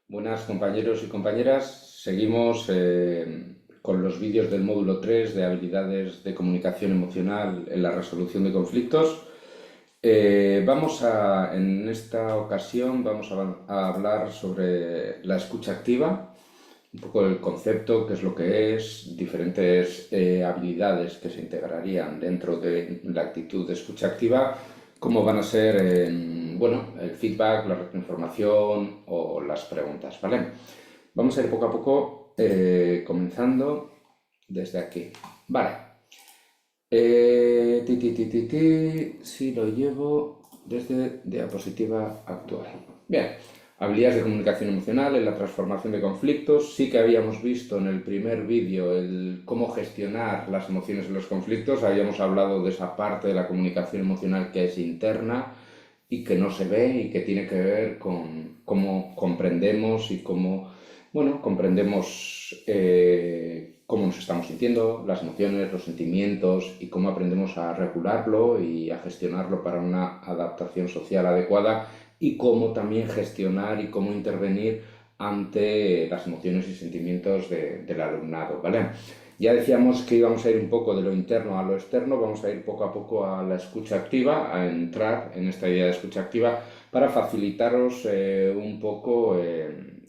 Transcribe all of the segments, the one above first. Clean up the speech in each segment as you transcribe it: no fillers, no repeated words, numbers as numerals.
Buenas compañeros y compañeras, seguimos con los vídeos del módulo 3 de habilidades de comunicación emocional en la resolución de conflictos. En esta ocasión a hablar sobre la escucha activa, un poco el concepto, qué es lo que es, diferentes habilidades que se integrarían dentro de la actitud de escucha activa, cómo van a ser, el feedback, la información o las preguntas, ¿vale? Vamos a ir poco a poco comenzando desde aquí. Vale. Sí, lo llevo desde diapositiva actual. Bien, habilidades de comunicación emocional en la transformación de conflictos. Sí que habíamos visto en el primer vídeo el cómo gestionar las emociones en los conflictos. Habíamos hablado de esa parte de la comunicación emocional que es interna y que no se ve y que tiene que ver con cómo comprendemos y comprendemos cómo nos estamos sintiendo, las emociones, los sentimientos y cómo aprendemos a regularlo y a gestionarlo para una adaptación social adecuada y cómo también gestionar y cómo intervenir ante las emociones y sentimientos del alumnado, ¿vale? Ya decíamos que íbamos a ir un poco de lo interno a lo externo, vamos a ir poco a poco a la escucha activa, a entrar en esta idea de escucha activa para facilitaros un poco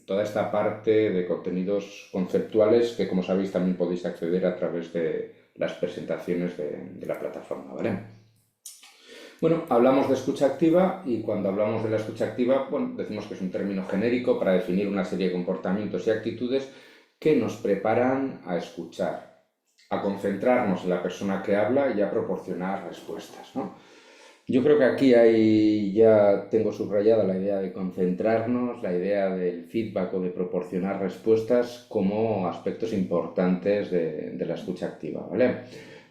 toda esta parte de contenidos conceptuales que, como sabéis, también podéis acceder a través de las presentaciones de la plataforma, ¿vale? Bueno, hablamos de escucha activa y cuando hablamos de la escucha activa, decimos que es un término genérico para definir una serie de comportamientos y actitudes que nos preparan a escuchar, a concentrarnos en la persona que habla y a proporcionar respuestas, ¿no? Yo creo que ya tengo subrayada la idea de concentrarnos, la idea del feedback o de proporcionar respuestas como aspectos importantes de la escucha activa, ¿vale?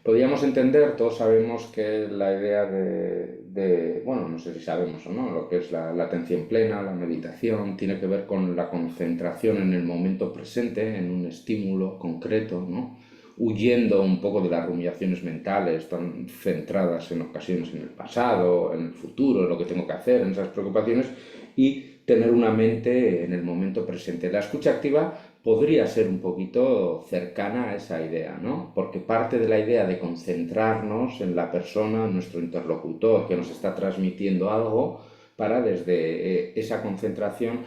Podríamos entender, todos sabemos que la idea no sé si sabemos o no, lo que es la atención plena, la meditación, tiene que ver con la concentración en el momento presente, en un estímulo concreto, ¿no? Huyendo un poco de las rumiaciones mentales tan centradas en ocasiones en el pasado, en el futuro, en lo que tengo que hacer, en esas preocupaciones, y tener una mente en el momento presente. La escucha activa podría ser un poquito cercana a esa idea, ¿no? Porque parte de la idea de concentrarnos en la persona, nuestro interlocutor, que nos está transmitiendo algo, para desde esa concentración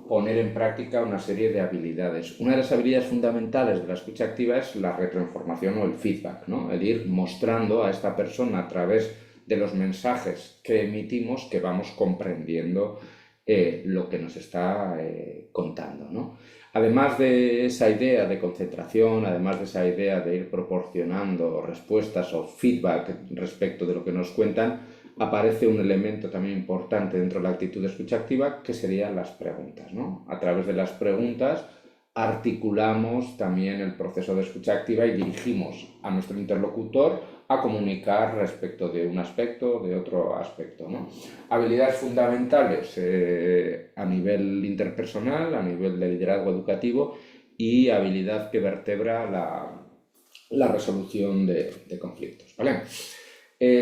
poner en práctica una serie de habilidades. Una de las habilidades fundamentales de la escucha activa es la retroinformación o el feedback, ¿no? El ir mostrando a esta persona a través de los mensajes que emitimos que vamos comprendiendo lo que nos está contando, ¿no? Además de esa idea de concentración, además de esa idea de ir proporcionando respuestas o feedback respecto de lo que nos cuentan, aparece un elemento también importante dentro de la actitud de escucha activa, que serían las preguntas, ¿no? A través de las preguntas articulamos también el proceso de escucha activa y dirigimos a nuestro interlocutor a comunicar respecto de un aspecto, de otro aspecto, ¿no? Habilidades fundamentales a nivel interpersonal, a nivel de liderazgo educativo y habilidad que vertebra la resolución de conflictos, ¿vale?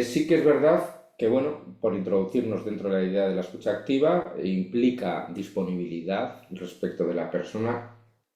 Sí que es verdad que, por introducirnos dentro de la idea de la escucha activa, implica disponibilidad respecto de la persona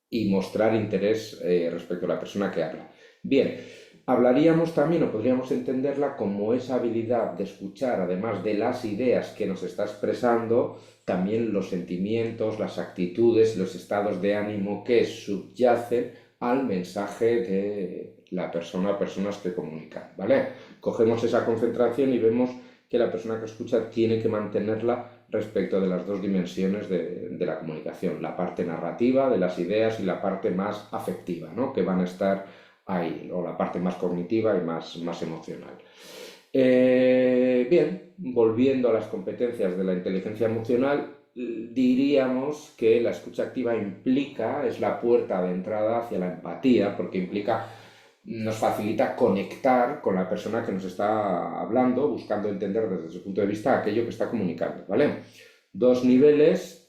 y mostrar interés respecto a la persona que habla. Bien, hablaríamos también o podríamos entenderla como esa habilidad de escuchar, además de las ideas que nos está expresando, también los sentimientos, las actitudes, los estados de ánimo que subyacen al mensaje de la persona, personas que comunican, ¿vale? Cogemos esa concentración y vemos que la persona que escucha tiene que mantenerla respecto de las dos dimensiones de la comunicación, la parte narrativa de las ideas y la parte más afectiva, ¿no? Que van a estar ahí, o la parte más cognitiva y más emocional. Bien, volviendo a las competencias de la inteligencia emocional, diríamos que la escucha activa es la puerta de entrada hacia la empatía, porque nos facilita conectar con la persona que nos está hablando, buscando entender desde su punto de vista aquello que está comunicando, ¿vale? Dos niveles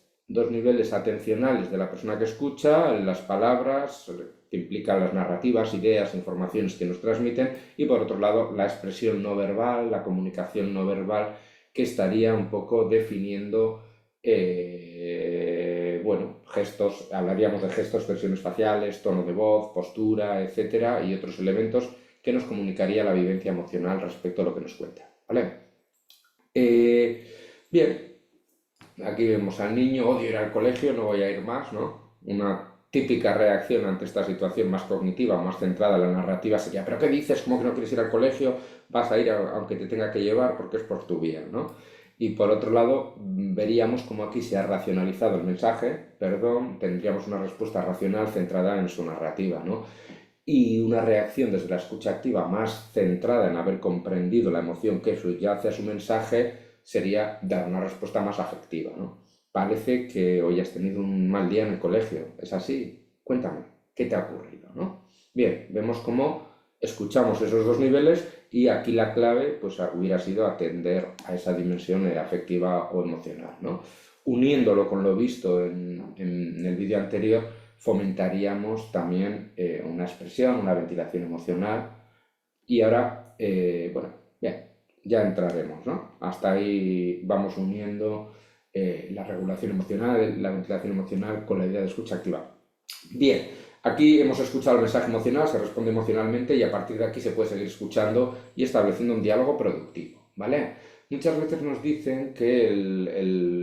atencionales de la persona que escucha, las palabras, que implican las narrativas, ideas, informaciones que nos transmiten, y por otro lado la expresión no verbal, la comunicación no verbal, que estaría un poco definiendo bueno, gestos, hablaríamos de gestos, expresiones faciales, tono de voz, postura, etcétera, y otros elementos que nos comunicaría la vivencia emocional respecto a lo que nos cuenta, ¿vale? Bien, aquí vemos al niño, odio ir al colegio, no voy a ir más, ¿no? Una típica reacción ante esta situación más cognitiva, más centrada en la narrativa sería, ¿pero qué dices? ¿Cómo que no quieres ir al colegio? Vas a ir aunque te tenga que llevar porque es por tu bien, ¿no? Y por otro lado, veríamos cómo aquí se ha racionalizado el mensaje, perdón, tendríamos una respuesta racional centrada en su narrativa, ¿no? Y una reacción desde la escucha activa más centrada en haber comprendido la emoción que subyace a su mensaje sería dar una respuesta más afectiva, ¿no? Parece que hoy has tenido un mal día en el colegio, ¿es así? Cuéntame, ¿qué te ha ocurrido, no? Bien, vemos cómo escuchamos esos dos niveles y aquí la clave pues hubiera sido atender a esa dimensión afectiva o emocional, ¿no? Uniéndolo con lo visto en el vídeo anterior, fomentaríamos también una expresión, una ventilación emocional y ahora, bueno, bien, ya entraremos, ¿no? Hasta ahí vamos uniendo la regulación emocional, la ventilación emocional con la idea de escucha activa. Bien, aquí hemos escuchado el mensaje emocional, se responde emocionalmente y a partir de aquí se puede seguir escuchando y estableciendo un diálogo productivo, ¿vale? Muchas veces nos dicen que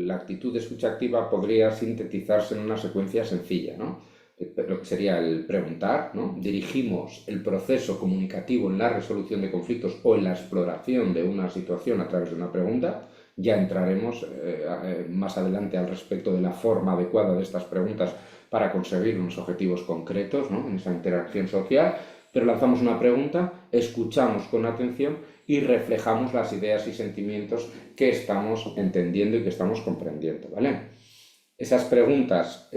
la actitud de escucha activa podría sintetizarse en una secuencia sencilla, ¿no? Lo que sería el preguntar, ¿no? Dirigimos el proceso comunicativo en la resolución de conflictos o en la exploración de una situación a través de una pregunta. Ya entraremos más adelante al respecto de la forma adecuada de estas preguntas para conseguir unos objetivos concretos, ¿no? En esa interacción social, pero lanzamos una pregunta, escuchamos con atención y reflejamos las ideas y sentimientos que estamos entendiendo y que estamos comprendiendo, ¿vale? Esas preguntas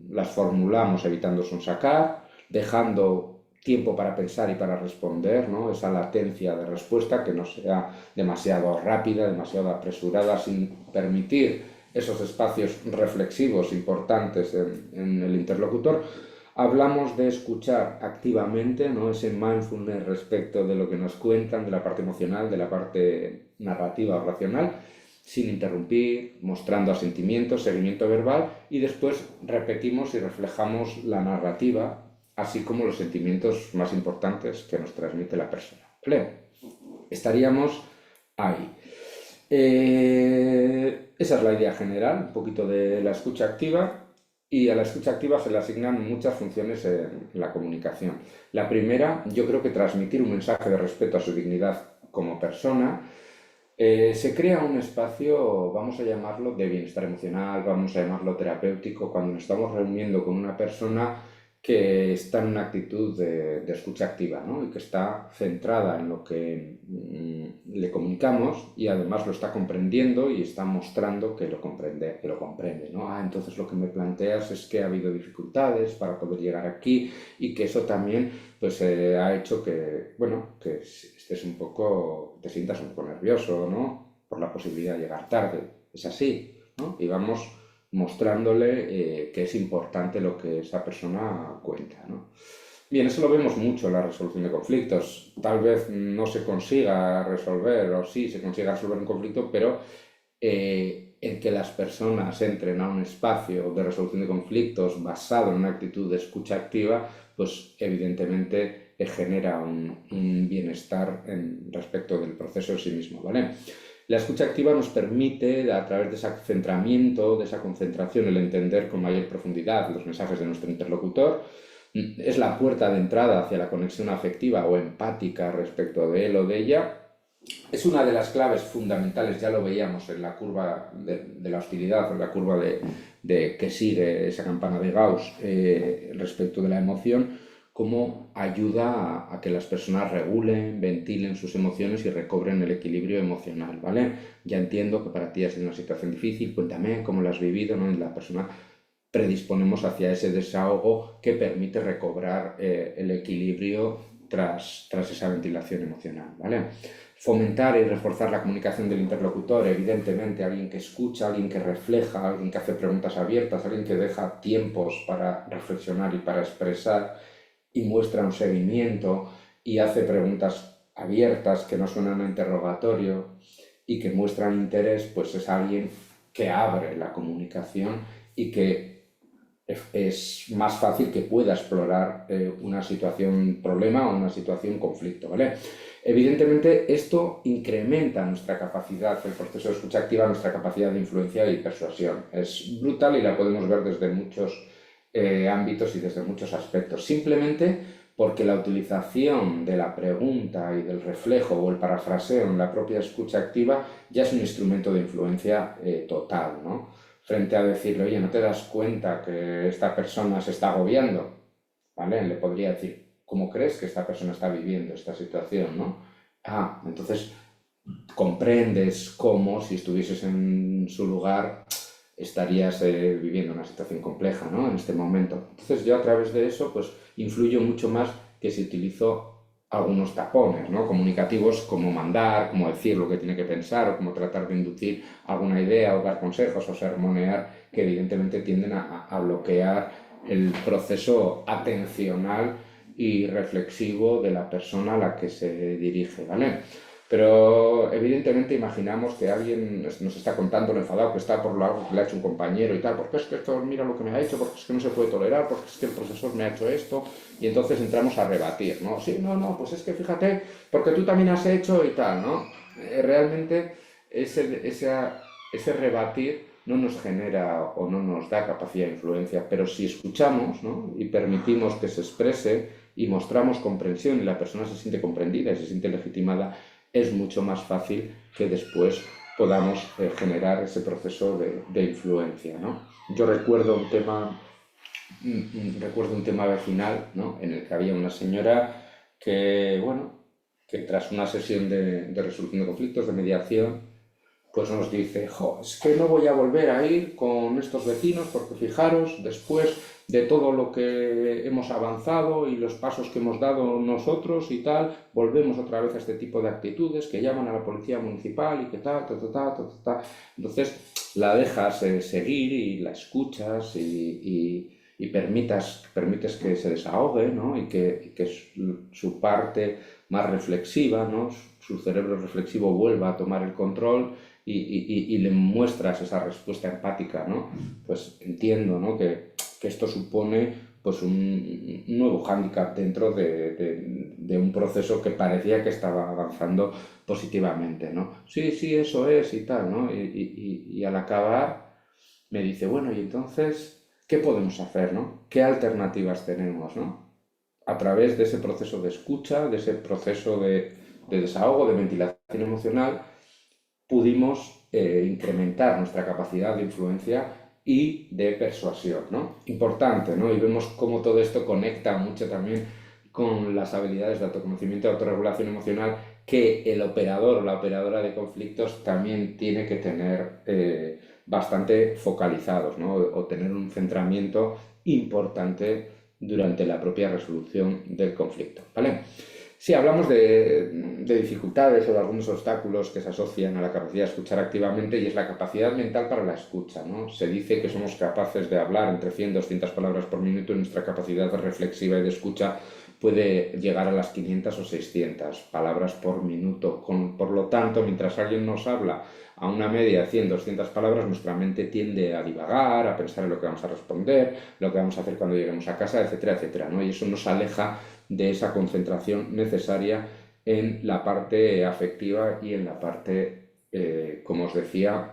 las formulamos evitando sonsacar, dejando tiempo para pensar y para responder, ¿no? Esa latencia de respuesta que no sea demasiado rápida, demasiado apresurada, sin permitir esos espacios reflexivos importantes en el interlocutor. Hablamos de escuchar activamente, ¿no? Ese mindfulness respecto de lo que nos cuentan, de la parte emocional, de la parte narrativa o racional, sin interrumpir, mostrando asentimiento, seguimiento verbal y después repetimos y reflejamos la narrativa, así como los sentimientos más importantes que nos transmite la persona. ¿Vale? Estaríamos ahí. Esa es la idea general, un poquito de la escucha activa. Y a la escucha activa se le asignan muchas funciones en la comunicación. La primera, yo creo que transmitir un mensaje de respeto a su dignidad como persona. Se crea un espacio, vamos a llamarlo de bienestar emocional, vamos a llamarlo terapéutico, cuando nos estamos reuniendo con una persona que está en una actitud de escucha activa, ¿no? Y que está centrada en lo que le comunicamos y además lo está comprendiendo y está mostrando que lo comprende, ¿no? Entonces lo que me planteas es que ha habido dificultades para poder llegar aquí y que eso también pues ha hecho que, bueno, que estés un poco, te sientas un poco nervioso, ¿no? Por la posibilidad de llegar tarde. Es así, ¿no? Y vamos mostrándole que es importante lo que esa persona cuenta, ¿no? Bien, eso lo vemos mucho en la resolución de conflictos. Tal vez no se consiga resolver, o sí se consiga resolver un conflicto, pero en que las personas entren a un espacio de resolución de conflictos basado en una actitud de escucha activa, pues evidentemente genera un bienestar respecto del proceso en sí mismo, ¿vale? La escucha activa nos permite, a través de ese centramiento, de esa concentración, el entender con mayor profundidad los mensajes de nuestro interlocutor. Es la puerta de entrada hacia la conexión afectiva o empática respecto de él o de ella. Es una de las claves fundamentales, ya lo veíamos en la curva de la hostilidad, en la curva que sigue esa campana de Gauss respecto de la emoción, cómo ayuda a que las personas regulen, ventilen sus emociones y recobren el equilibrio emocional, ¿vale? Ya entiendo que para ti ha sido una situación difícil, cuéntame cómo la has vivido, ¿no? Y la persona predisponemos hacia ese desahogo que permite recobrar el equilibrio tras esa ventilación emocional, ¿vale? Fomentar y reforzar la comunicación del interlocutor, evidentemente alguien que escucha, alguien que refleja, alguien que hace preguntas abiertas, alguien que deja tiempos para reflexionar y para expresar y muestra un seguimiento y hace preguntas abiertas que no suenan a interrogatorio y que muestran interés, pues es alguien que abre la comunicación y que es más fácil que pueda explorar una situación problema o una situación conflicto, ¿vale? Evidentemente, esto incrementa nuestra capacidad, el proceso de escucha activa, nuestra capacidad de influencia y persuasión. Es brutal y la podemos ver desde muchos ámbitos y desde muchos aspectos. Simplemente porque la utilización de la pregunta y del reflejo o el parafraseo en la propia escucha activa ya es un instrumento de influencia total, ¿no? Frente a decirle, oye, ¿no te das cuenta que esta persona se está agobiando? ¿Vale? Le podría decir, ¿cómo crees que esta persona está viviendo esta situación, ¿no? Ah, entonces comprendes cómo, si estuvieses en su lugar, estarías viviendo una situación compleja, ¿no? En este momento. Entonces yo a través de eso, pues, influyo mucho más que si utilizo algunos tapones, ¿no? Comunicativos, como mandar, como decir lo que tiene que pensar, o como tratar de inducir alguna idea, o dar consejos, o sermonear, que evidentemente tienden a bloquear el proceso atencional y reflexivo de la persona a la que se dirige, ¿vale? Pero evidentemente imaginamos que alguien nos está contando lo enfadado que está por algo que le ha hecho un compañero y tal, porque es que esto, mira lo que me ha hecho, porque es que no se puede tolerar, porque es que el profesor me ha hecho esto, y entonces entramos a rebatir, ¿no? Sí, no, pues es que fíjate, porque tú también has hecho y tal, ¿no? Realmente ese rebatir no nos genera o no nos da capacidad de influencia, pero si escuchamos, ¿no? Y permitimos que se exprese y mostramos comprensión y la persona se siente comprendida y se siente legitimada, es mucho más fácil que después podamos generar ese proceso de influencia, ¿no? Yo recuerdo un tema vecinal, ¿no? En el que había una señora que, bueno, que tras una sesión de resolución de conflictos, de mediación, pues nos dice, jo, es que no voy a volver a ir con estos vecinos porque fijaros, después de todo lo que hemos avanzado y los pasos que hemos dado nosotros y tal, volvemos otra vez a este tipo de actitudes que llaman a la policía municipal y que tal, ta. Entonces la dejas seguir y la escuchas y permites que se desahogue, ¿no? Y que su parte más reflexiva, ¿no? Su cerebro reflexivo vuelva a tomar el control y le muestras esa respuesta empática, ¿no? Pues entiendo, ¿no? que esto supone pues un nuevo hándicap dentro de un proceso que parecía que estaba avanzando positivamente, ¿no? Sí, eso es y tal, ¿no? Y al acabar me dice, bueno, y entonces, ¿qué podemos hacer, ¿no? ¿Qué alternativas tenemos, ¿no? A través de ese proceso de escucha, de ese proceso de desahogo, de ventilación emocional, pudimos incrementar nuestra capacidad de influencia y de persuasión, ¿no? Importante, ¿no? Y vemos cómo todo esto conecta mucho también con las habilidades de autoconocimiento y autorregulación emocional que el operador o la operadora de conflictos también tiene que tener bastante focalizados, ¿no? O tener un centramiento importante durante la propia resolución del conflicto, ¿vale? Sí, hablamos de dificultades o de algunos obstáculos que se asocian a la capacidad de escuchar activamente y es la capacidad mental para la escucha, ¿no? Se dice que somos capaces de hablar entre 100 y 200 palabras por minuto y nuestra capacidad reflexiva y de escucha puede llegar a las 500 o 600 palabras por minuto. Por lo tanto, mientras alguien nos habla a una media de 100, 200 palabras, nuestra mente tiende a divagar, a pensar en lo que vamos a responder, lo que vamos a hacer cuando lleguemos a casa, etcétera, etcétera, ¿no? Y eso nos aleja de esa concentración necesaria en la parte afectiva y en la parte, como os decía,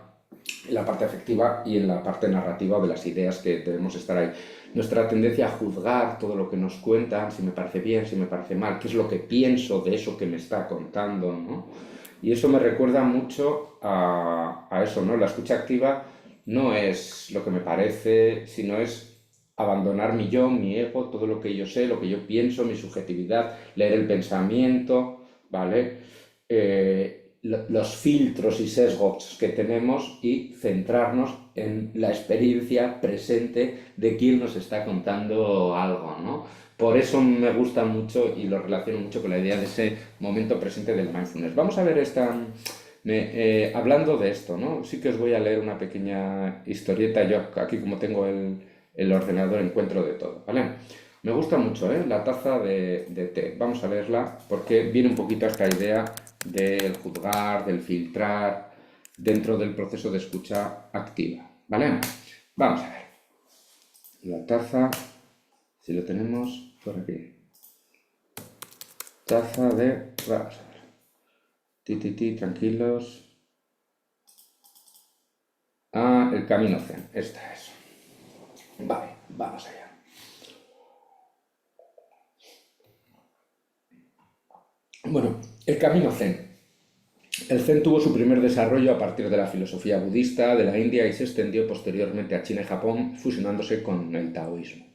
en la parte afectiva y en la parte narrativa de las ideas que debemos estar ahí. Nuestra tendencia a juzgar todo lo que nos cuentan, si me parece bien, si me parece mal, qué es lo que pienso de eso que me está contando, ¿no? Y eso me recuerda mucho a eso, ¿no? La escucha activa no es lo que me parece, sino es abandonar mi yo, mi ego, todo lo que yo sé, lo que yo pienso, mi subjetividad, leer el pensamiento, ¿vale? Los filtros y sesgos que tenemos y centrarnos en la experiencia presente de quien nos está contando algo, ¿no? Por eso me gusta mucho y lo relaciono mucho con la idea de ese momento presente del mindfulness. Vamos a ver hablando de esto, ¿no? Sí que os voy a leer una pequeña historieta. Yo aquí, como tengo el ordenador, encuentro de todo, ¿vale? Me gusta mucho, ¿eh? La taza de té. Vamos a leerla porque viene un poquito esta idea del juzgar, del filtrar, dentro del proceso de escucha activa, ¿vale? Vamos a ver. La taza, si lo tenemos por aquí. Taza de... Vamos a ver. Tranquilos. Ah, el camino zen. Esta es. Vale, vamos allá. Bueno, el camino zen. El zen tuvo su primer desarrollo a partir de la filosofía budista de la India y se extendió posteriormente a China y Japón, fusionándose con el taoísmo.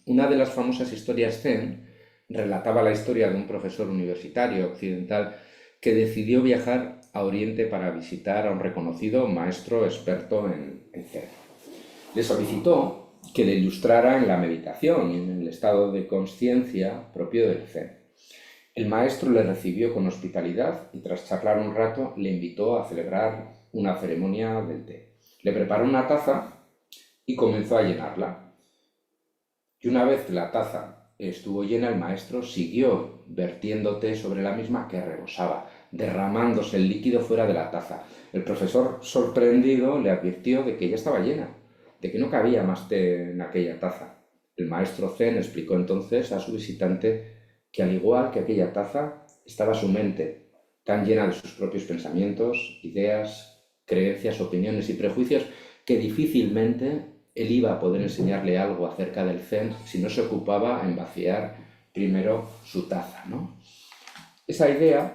Una de las famosas historias zen relataba la historia de un profesor universitario occidental que decidió viajar a Oriente para visitar a un reconocido maestro experto en zen. Le solicitó que le ilustrara en la meditación y en el estado de conciencia propio del zen. El maestro le recibió con hospitalidad y tras charlar un rato le invitó a celebrar una ceremonia del té. Le preparó una taza y comenzó a llenarla. Y una vez que la taza estuvo llena, el maestro siguió vertiendo té sobre la misma que rebosaba, derramándose el líquido fuera de la taza. El profesor, sorprendido, le advirtió de que ya estaba llena, de que no cabía más té en aquella taza. El maestro Zen explicó entonces a su visitante que al igual que aquella taza, estaba su mente, tan llena de sus propios pensamientos, ideas, creencias, opiniones y prejuicios, que difícilmente él iba a poder enseñarle algo acerca del Zen si no se ocupaba en vaciar primero su taza, ¿no? Esa idea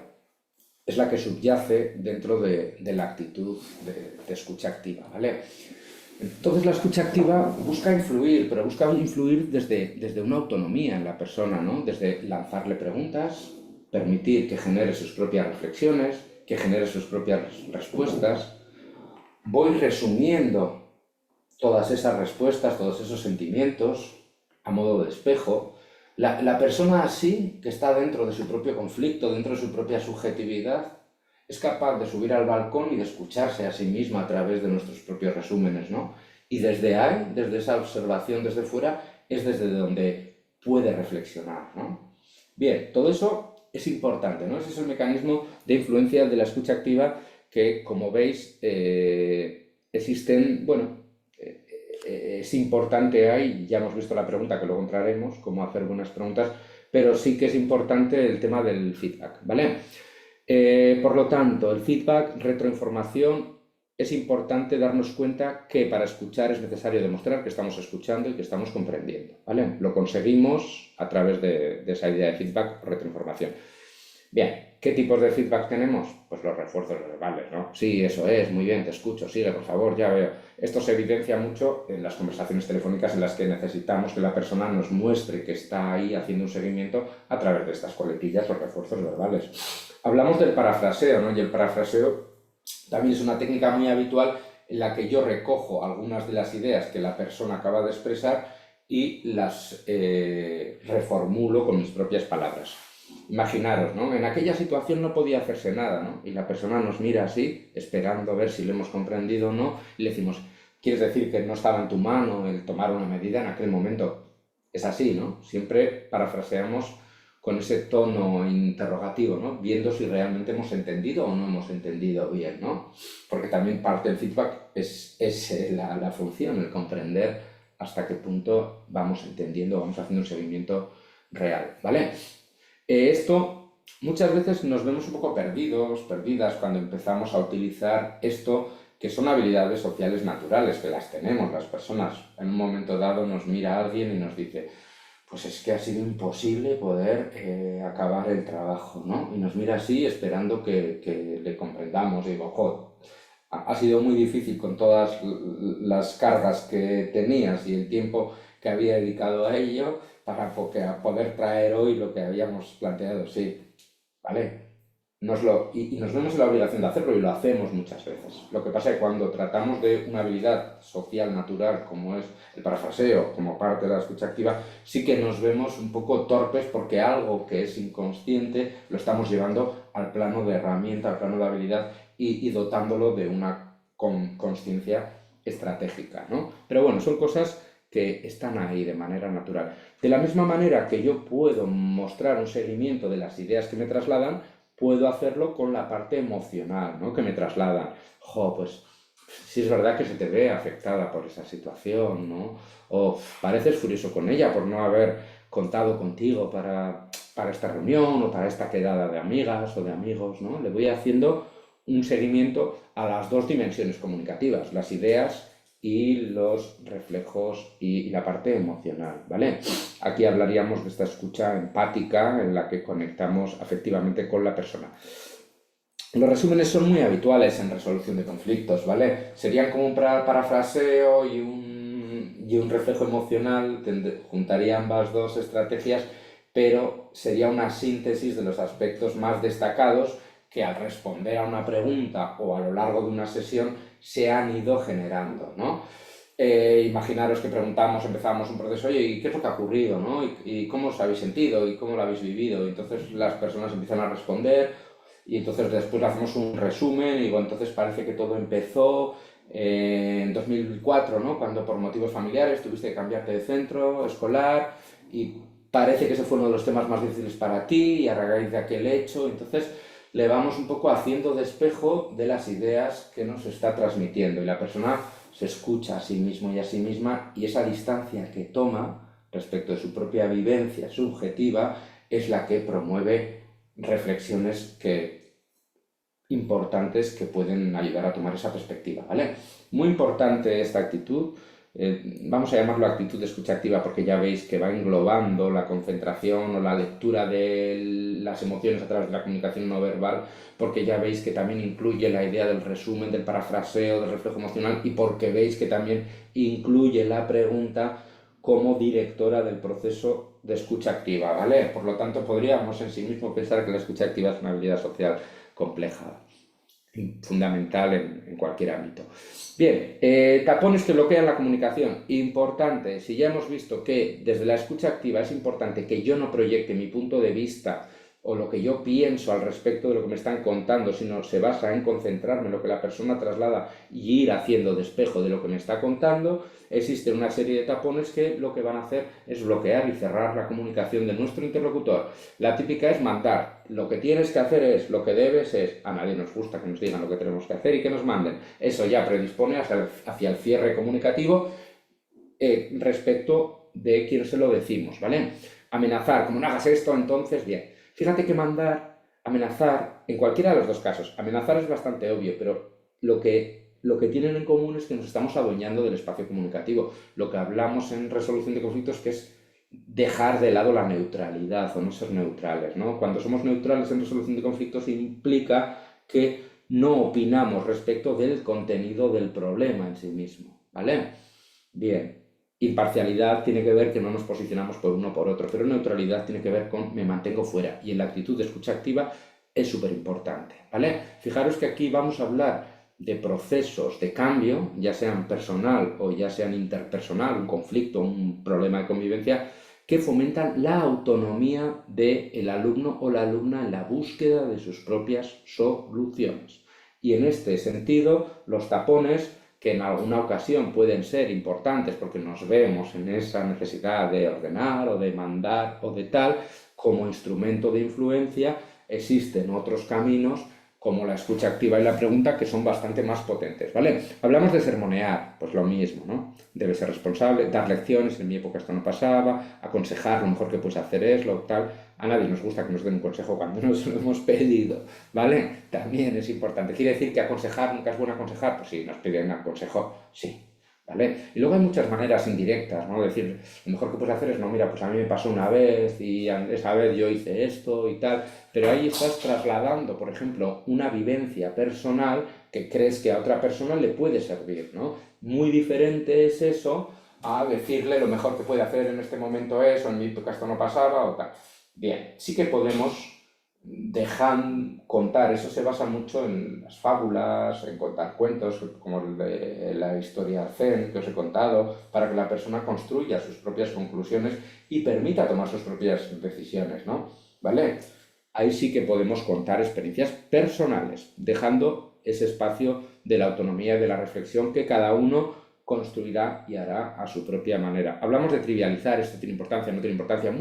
es la que subyace dentro de la actitud de escucha activa, ¿vale? Entonces la escucha activa busca influir, pero busca influir desde una autonomía en la persona, ¿no? Desde lanzarle preguntas, permitir que genere sus propias reflexiones, que genere sus propias respuestas. Voy resumiendo todas esas respuestas, todos esos sentimientos a modo de espejo. La persona así, que está dentro de su propio conflicto, dentro de su propia subjetividad, es capaz de subir al balcón y de escucharse a sí misma a través de nuestros propios resúmenes, ¿no? Y desde ahí, desde esa observación desde fuera, es desde donde puede reflexionar, ¿no? Bien, todo eso es importante, ¿no? Ese es el mecanismo de influencia de la escucha activa que, como veis, existen, bueno, es importante ahí, ya hemos visto la pregunta que luego entraremos, cómo hacer buenas preguntas, pero sí que es importante el tema del feedback, ¿vale? Por lo tanto, el feedback, retroinformación, es importante darnos cuenta que para escuchar es necesario demostrar que estamos escuchando y que estamos comprendiendo, ¿vale? Lo conseguimos a través de esa idea de feedback, retroinformación. Bien, ¿qué tipos de feedback tenemos? Pues los refuerzos verbales, ¿no? Sí, eso es, muy bien, te escucho, sigue, por favor, ya veo. Esto se evidencia mucho en las conversaciones telefónicas en las que necesitamos que la persona nos muestre que está ahí haciendo un seguimiento a través de estas coletillas o refuerzos verbales. Hablamos del parafraseo, ¿no? Y el parafraseo también es una técnica muy habitual en la que yo recojo algunas de las ideas que la persona acaba de expresar y las reformulo con mis propias palabras. Imaginaros, ¿no? En aquella situación no podía hacerse nada, ¿no? Y la persona nos mira así, esperando a ver si lo hemos comprendido o no, y le decimos, ¿quieres decir que no estaba en tu mano el tomar una medida en aquel momento? Es así, ¿no? Siempre parafraseamos con ese tono interrogativo, ¿no? Viendo si realmente hemos entendido o no hemos entendido bien, ¿no? Porque también parte del feedback es la función, el comprender hasta qué punto vamos entendiendo, vamos haciendo un seguimiento real, ¿vale? Esto muchas veces nos vemos un poco perdidos, perdidas cuando empezamos a utilizar esto, que son habilidades sociales naturales, que las tenemos las personas. En un momento dado nos mira alguien y nos dice, pues es que ha sido imposible poder acabar el trabajo, ¿no? Y nos mira así esperando que le comprendamos. Y digo, joder, ha sido muy difícil con todas las cargas que tenías y el tiempo que había dedicado a ello para poder traer hoy lo que habíamos planteado, sí, ¿vale? Y nos vemos en la obligación de hacerlo y lo hacemos muchas veces. Lo que pasa es que cuando tratamos de una habilidad social natural como es el parafraseo, como parte de la escucha activa, sí que nos vemos un poco torpes porque algo que es inconsciente lo estamos llevando al plano de herramienta, al plano de habilidad y dotándolo de una consciencia estratégica, ¿no? Pero bueno, son cosas que están ahí de manera natural. De la misma manera que yo puedo mostrar un seguimiento de las ideas que me trasladan, puedo hacerlo con la parte emocional, ¿no? Que me trasladan. Jo, pues sí es verdad que se te ve afectada por esa situación, ¿no? O pareces furioso con ella por no haber contado contigo para esta reunión o para esta quedada de amigas o de amigos, ¿no? Le voy haciendo un seguimiento a las dos dimensiones comunicativas, las ideas y los reflejos y la parte emocional, ¿vale? Aquí hablaríamos de esta escucha empática en la que conectamos afectivamente con la persona. Los resúmenes son muy habituales en resolución de conflictos, ¿vale? Serían como un parafraseo y un reflejo emocional, juntaría ambas dos estrategias, pero sería una síntesis de los aspectos más destacados que al responder a una pregunta o a lo largo de una sesión se han ido generando, ¿no? Imaginaros que empezamos un proceso, oye, ¿y qué es lo que ha ocurrido, ¿no? ¿Y cómo os habéis sentido? ¿Y cómo lo habéis vivido? Y entonces las personas empiezan a responder y entonces después hacemos un resumen y digo, entonces parece que todo empezó en 2004, ¿no? Cuando por motivos familiares tuviste que cambiarte de centro escolar y parece que ese fue uno de los temas más difíciles para ti y a raíz de aquel hecho, entonces le vamos un poco haciendo de espejo de las ideas que nos está transmitiendo y la persona se escucha a sí mismo y a sí misma y esa distancia que toma respecto de su propia vivencia subjetiva es la que promueve reflexiones importantes que pueden ayudar a tomar esa perspectiva, ¿vale? Muy importante esta actitud, vamos a llamarlo actitud de escucha activa porque ya veis que va englobando la concentración o la lectura de las emociones a través de la comunicación no verbal, porque ya veis que también incluye la idea del resumen, del parafraseo, del reflejo emocional y porque veis que también incluye la pregunta como directora del proceso de escucha activa, ¿vale? Por lo tanto, podríamos en sí mismo pensar que la escucha activa es una habilidad social compleja, fundamental en cualquier ámbito. Bien, tapones que bloquean la comunicación. Importante, si ya hemos visto que desde la escucha activa es importante que yo no proyecte mi punto de vista o lo que yo pienso al respecto de lo que me están contando, sino se basa en concentrarme en lo que la persona traslada y ir haciendo de espejo de lo que me está contando, existe una serie de tapones que lo que van a hacer es bloquear y cerrar la comunicación de nuestro interlocutor. La típica es mandar. Lo que tienes que hacer es, lo que debes es, a nadie nos gusta que nos digan lo que tenemos que hacer y que nos manden. Eso ya predispone hacia el cierre comunicativo respecto de quién se lo decimos, ¿vale? Amenazar, como no hagas esto, entonces, bien. Fíjate que mandar, amenazar, en cualquiera de los dos casos, amenazar es bastante obvio, pero lo que tienen en común es que nos estamos adueñando del espacio comunicativo. Lo que hablamos en resolución de conflictos que es dejar de lado la neutralidad o no ser neutrales, ¿no? Cuando somos neutrales en resolución de conflictos implica que no opinamos respecto del contenido del problema en sí mismo, ¿vale? Bien. Imparcialidad tiene que ver que no nos posicionamos por uno o por otro, pero neutralidad tiene que ver con me mantengo fuera y en la actitud de escucha activa es súper importante, ¿vale? Fijaros que aquí vamos a hablar de procesos de cambio, ya sean personal o ya sean interpersonal, un conflicto, un problema de convivencia, que fomentan la autonomía del alumno o la alumna en la búsqueda de sus propias soluciones. Y en este sentido, los tapones que en alguna ocasión pueden ser importantes porque nos vemos en esa necesidad de ordenar o de mandar o de tal, como instrumento de influencia, existen otros caminos como la escucha activa y la pregunta que son bastante más potentes, ¿vale? Hablamos de sermonear, pues lo mismo, ¿no? Debe ser responsable, dar lecciones, en mi época esto no pasaba, aconsejar, lo mejor que puedes hacer es, lo tal. A nadie nos gusta que nos den un consejo cuando nos lo hemos pedido, ¿vale? También es importante. ¿Quiere decir que aconsejar nunca es bueno aconsejar? Pues sí, nos piden un consejo, sí, ¿vale? Y luego hay muchas maneras indirectas, ¿no? Es decir, lo mejor que puedes hacer es, no, mira, pues a mí me pasó una vez y esa vez yo hice esto y tal, pero ahí estás trasladando, por ejemplo, una vivencia personal que crees que a otra persona le puede servir, ¿no? Muy diferente es eso a decirle lo mejor que puede hacer en este momento es, o en mi época esto no pasaba, o tal. Bien, sí que podemos dejar contar, eso se basa mucho en las fábulas, en contar cuentos, como el de la historia Zen que os he contado, para que la persona construya sus propias conclusiones y permita tomar sus propias decisiones, ¿no? ¿Vale? Ahí sí que podemos contar experiencias personales, dejando ese espacio de la autonomía y de la reflexión que cada uno construirá y hará a su propia manera. Hablamos de trivializar, esto tiene importancia, no tiene importancia,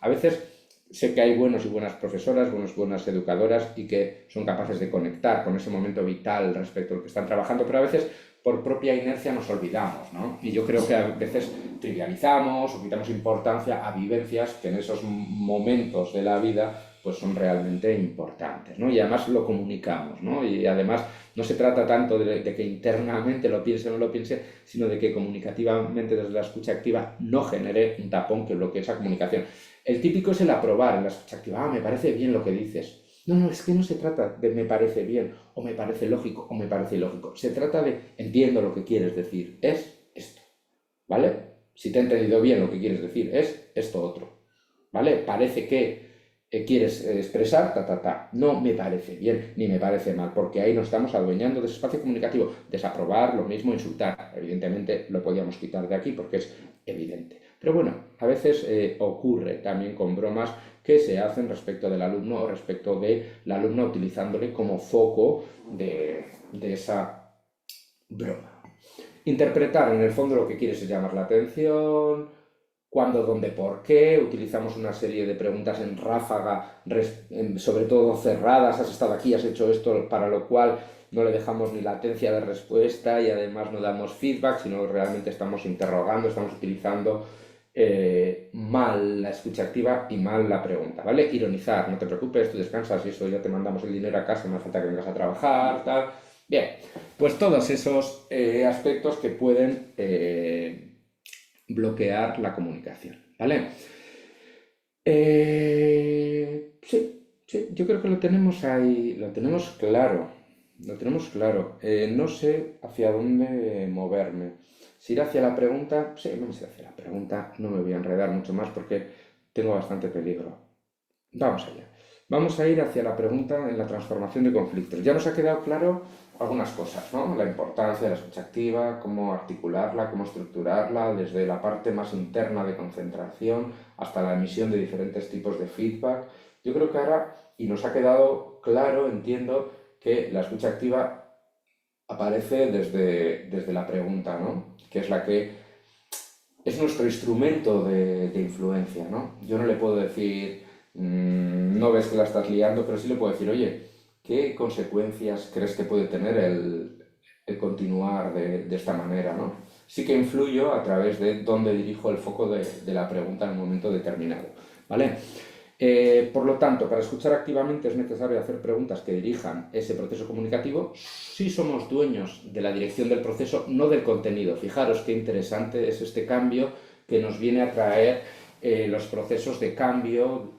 a veces sé que hay buenos y buenas profesoras, buenas educadoras y que son capaces de conectar con ese momento vital respecto a lo que están trabajando, pero a veces por propia inercia nos olvidamos, ¿no? Y yo creo que a veces trivializamos o quitamos importancia a vivencias que en esos momentos de la vida pues son realmente importantes, ¿no? Y además lo comunicamos, ¿no? Y además no se trata tanto de que internamente lo piense o no lo piense, sino de que comunicativamente desde la escucha activa no genere un tapón que bloquee esa comunicación. El típico es el aprobar en la escucha activa. Me parece bien lo que dices. No, es que no se trata de me parece bien, o me parece lógico, o me parece ilógico. Se trata de entiendo lo que quieres decir. Es esto, ¿vale? Si te he entendido bien lo que quieres decir, es esto otro, ¿vale? Parece que quieres expresar, No me parece bien, ni me parece mal, porque ahí nos estamos adueñando de ese espacio comunicativo. Desaprobar, lo mismo, insultar. Evidentemente lo podíamos quitar de aquí porque es evidente. Pero bueno, a veces ocurre también con bromas que se hacen respecto del alumno o respecto de la alumna utilizándole como foco de esa broma. Interpretar en el fondo lo que quieres es llamar la atención, cuándo, dónde, por qué. Utilizamos una serie de preguntas en ráfaga, sobre todo cerradas. Has estado aquí, has hecho esto, para lo cual no le dejamos ni latencia de respuesta y además no damos feedback, sino realmente estamos interrogando, estamos utilizando mal la escucha activa y mal la pregunta, ¿vale? Ironizar, no te preocupes, tú descansas y eso ya te mandamos el dinero a casa, no hace falta que vengas a trabajar, tal. Bien, pues todos esos aspectos que pueden bloquear la comunicación, ¿vale? Sí, yo creo que lo tenemos ahí, lo tenemos claro, no sé hacia dónde moverme. Si ir hacia la pregunta, sí, vamos a ir hacia la pregunta, no me voy a enredar mucho más porque tengo bastante peligro. Vamos allá. Vamos a ir hacia la pregunta en la transformación de conflictos. Ya nos ha quedado claro algunas cosas, ¿no? La importancia de la escucha activa, cómo articularla, cómo estructurarla, desde la parte más interna de concentración hasta la emisión de diferentes tipos de feedback. Yo creo que ahora, y nos ha quedado claro, entiendo, que la escucha activa aparece desde la pregunta, ¿no? Que es la que es nuestro instrumento de influencia, ¿no? Yo no le puedo decir, no ves que la estás liando, pero sí le puedo decir, oye, ¿qué consecuencias crees que puede tener el continuar de esta manera, ¿no? Sí que influyo a través de dónde dirijo el foco de la pregunta en un momento determinado, ¿vale? Por lo tanto, para escuchar activamente es necesario hacer preguntas que dirijan ese proceso comunicativo si somos dueños de la dirección del proceso, no del contenido. Fijaros qué interesante es este cambio que nos viene a traer los procesos de cambio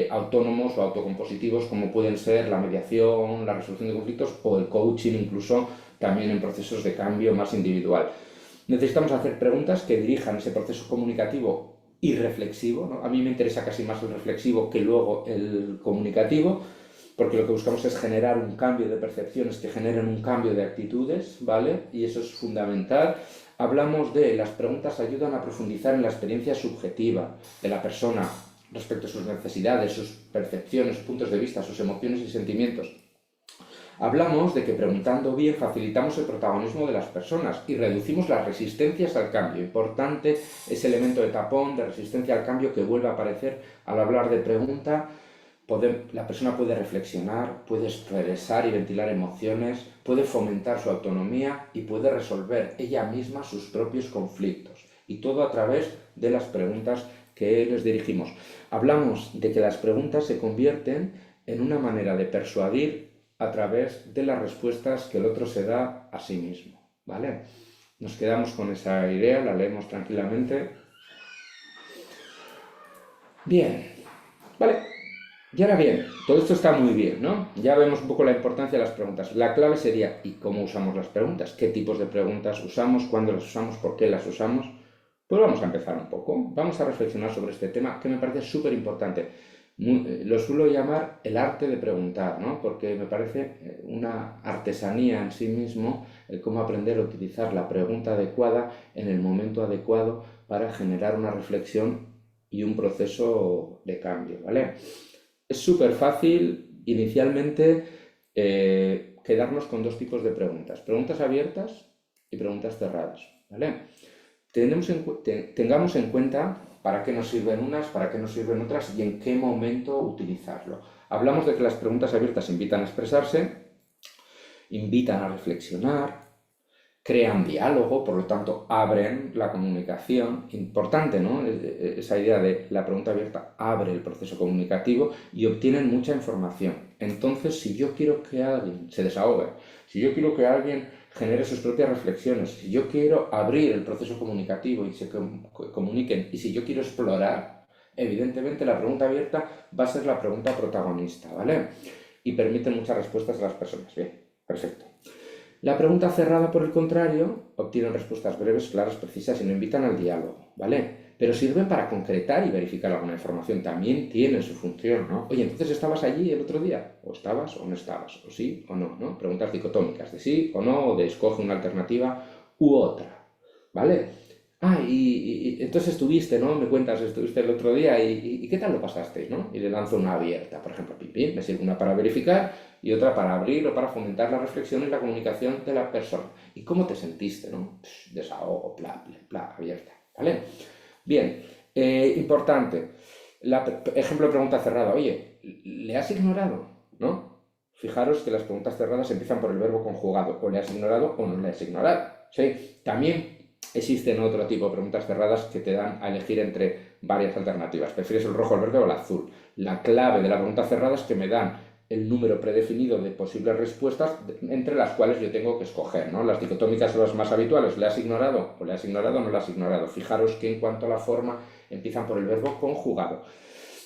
autónomos o autocompositivos, como pueden ser la mediación, la resolución de conflictos o el coaching, incluso también en procesos de cambio más individual. Necesitamos hacer preguntas que dirijan ese proceso comunicativo y reflexivo, ¿no? A mí me interesa casi más el reflexivo que luego el comunicativo, porque lo que buscamos es generar un cambio de percepciones que generen un cambio de actitudes, ¿vale? Y eso es fundamental. Hablamos de las preguntas ayudan a profundizar en la experiencia subjetiva de la persona respecto a sus necesidades, sus percepciones, sus puntos de vista, sus emociones y sentimientos. Hablamos de que preguntando bien facilitamos el protagonismo de las personas y reducimos las resistencias al cambio. Importante ese elemento de tapón, de resistencia al cambio que vuelve a aparecer al hablar de pregunta. La persona puede reflexionar, puede expresar y ventilar emociones, puede fomentar su autonomía y puede resolver ella misma sus propios conflictos. Y todo a través de las preguntas que les dirigimos. Hablamos de que las preguntas se convierten en una manera de persuadir a través de las respuestas que el otro se da a sí mismo, ¿vale? Nos quedamos con esa idea, la leemos tranquilamente. Bien, ¿vale? Y ahora bien, todo esto está muy bien, ¿no? Ya vemos un poco la importancia de las preguntas. La clave sería, ¿y cómo usamos las preguntas? ¿Qué tipos de preguntas usamos? ¿Cuándo las usamos? ¿Por qué las usamos? Pues vamos a empezar un poco. Vamos a reflexionar sobre este tema que me parece súper importante. Lo suelo llamar el arte de preguntar, ¿no? Porque me parece una artesanía en sí mismo el cómo aprender a utilizar la pregunta adecuada en el momento adecuado para generar una reflexión y un proceso de cambio, ¿vale? Es súper fácil inicialmente quedarnos con dos tipos de preguntas. Preguntas abiertas y preguntas cerradas, ¿vale? tengamos en cuenta para qué nos sirven unas, para qué nos sirven otras y en qué momento utilizarlo. Hablamos de que las preguntas abiertas invitan a expresarse, invitan a reflexionar, crean diálogo, por lo tanto abren la comunicación. Importante, ¿no? Esa idea de la pregunta abierta abre el proceso comunicativo y obtienen mucha información. Entonces, si yo quiero que alguien se desahogue, si yo quiero que alguien genere sus propias reflexiones, si yo quiero abrir el proceso comunicativo y se comuniquen, y si yo quiero explorar, evidentemente la pregunta abierta va a ser la pregunta protagonista, ¿vale? Y permite muchas respuestas a las personas. Bien, perfecto. La pregunta cerrada, por el contrario, obtiene respuestas breves, claras, precisas y no invitan al diálogo, ¿vale? Pero sirven para concretar y verificar alguna información. También tiene su función, ¿no? Oye, entonces ¿estabas allí el otro día? ¿O estabas o no estabas? ¿O sí o no? ¿No? Preguntas dicotómicas, de sí o no, o de escoge una alternativa u otra, ¿vale? Y entonces estuviste, ¿no? Me cuentas, estuviste el otro día y ¿qué tal lo pasaste, ¿no? Y le lanzo una abierta, por ejemplo, pim, me sirve una para verificar y otra para abrir o para fomentar la reflexión y la comunicación de la persona. ¿Y cómo te sentiste, no? Desahogo, abierta, ¿vale? Bien, importante. Ejemplo de pregunta cerrada. Oye, ¿le has ignorado? ¿No? Fijaros que las preguntas cerradas empiezan por el verbo conjugado. O le has ignorado o no le has ignorado. ¿Sí? También existen otro tipo de preguntas cerradas que te dan a elegir entre varias alternativas. ¿Prefieres el rojo, el verde o el azul? La clave de la pregunta cerrada es que me dan el número predefinido de posibles respuestas entre las cuales yo tengo que escoger, ¿no? Las dicotómicas son las más habituales. ¿Le has ignorado? ¿O le has ignorado o no le has ignorado? Fijaros que en cuanto a la forma empiezan por el verbo conjugado.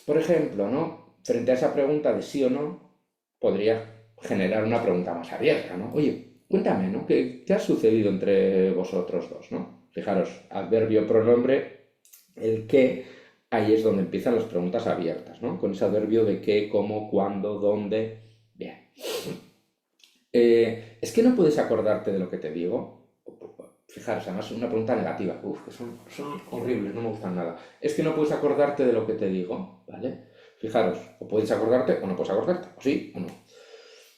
Por ejemplo, ¿no? Frente a esa pregunta de sí o no, podría generar una pregunta más abierta, ¿no? Oye, cuéntame, ¿no? ¿Qué ha sucedido entre vosotros dos, ¿no? Fijaros, adverbio, pronombre, el qué. Ahí es donde empiezan las preguntas abiertas, ¿no? Con ese adverbio de qué, cómo, cuándo, dónde. Bien. ¿Es que no puedes acordarte de lo que te digo? Fijaros, además es una pregunta negativa. Uf, que son horribles, no me gustan nada. Es que no puedes acordarte de lo que te digo, ¿vale? Fijaros, o puedes acordarte o no puedes acordarte, o sí o no.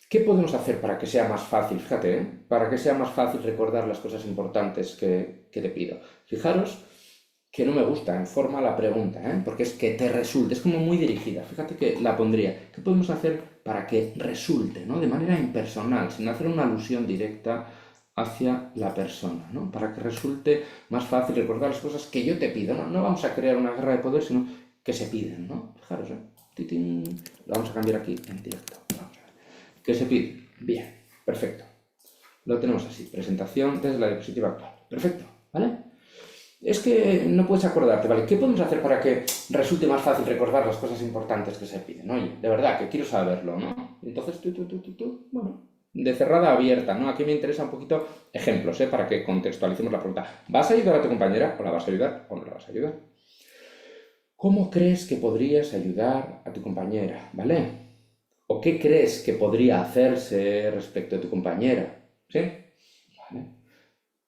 ¿Qué podemos hacer para que sea más fácil? Fíjate, ¿eh? Para que sea más fácil recordar las cosas importantes que te pido. Fijaros que no me gusta en forma la pregunta, ¿eh? Porque es que te resulte, es como muy dirigida. Fíjate que la pondría. ¿Qué podemos hacer para que resulte, ¿no? De manera impersonal, sin hacer una alusión directa hacia la persona, ¿no? Para que resulte más fácil recordar las cosas que yo te pido, ¿no? No vamos a crear una guerra de poder, sino que se piden, ¿no? Fijaros, ¿eh? ¡Titín! Lo vamos a cambiar aquí en directo. Vamos a ver. ¿Qué se pide? Bien, perfecto. Lo tenemos así, presentación desde la diapositiva actual. Perfecto, ¿vale? Es que no puedes acordarte, ¿vale? ¿Qué podemos hacer para que resulte más fácil recordar las cosas importantes que se piden? Oye, de verdad, que quiero saberlo, ¿no? Entonces, bueno, de cerrada a abierta, ¿no? Aquí me interesa un poquito ejemplos, ¿eh? Para que contextualicemos la pregunta. ¿Vas a ayudar a tu compañera? ¿O la vas a ayudar? ¿O no la vas a ayudar? ¿Cómo crees que podrías ayudar a tu compañera? ¿Vale? ¿O qué crees que podría hacerse respecto a tu compañera? ¿Sí? ¿Vale?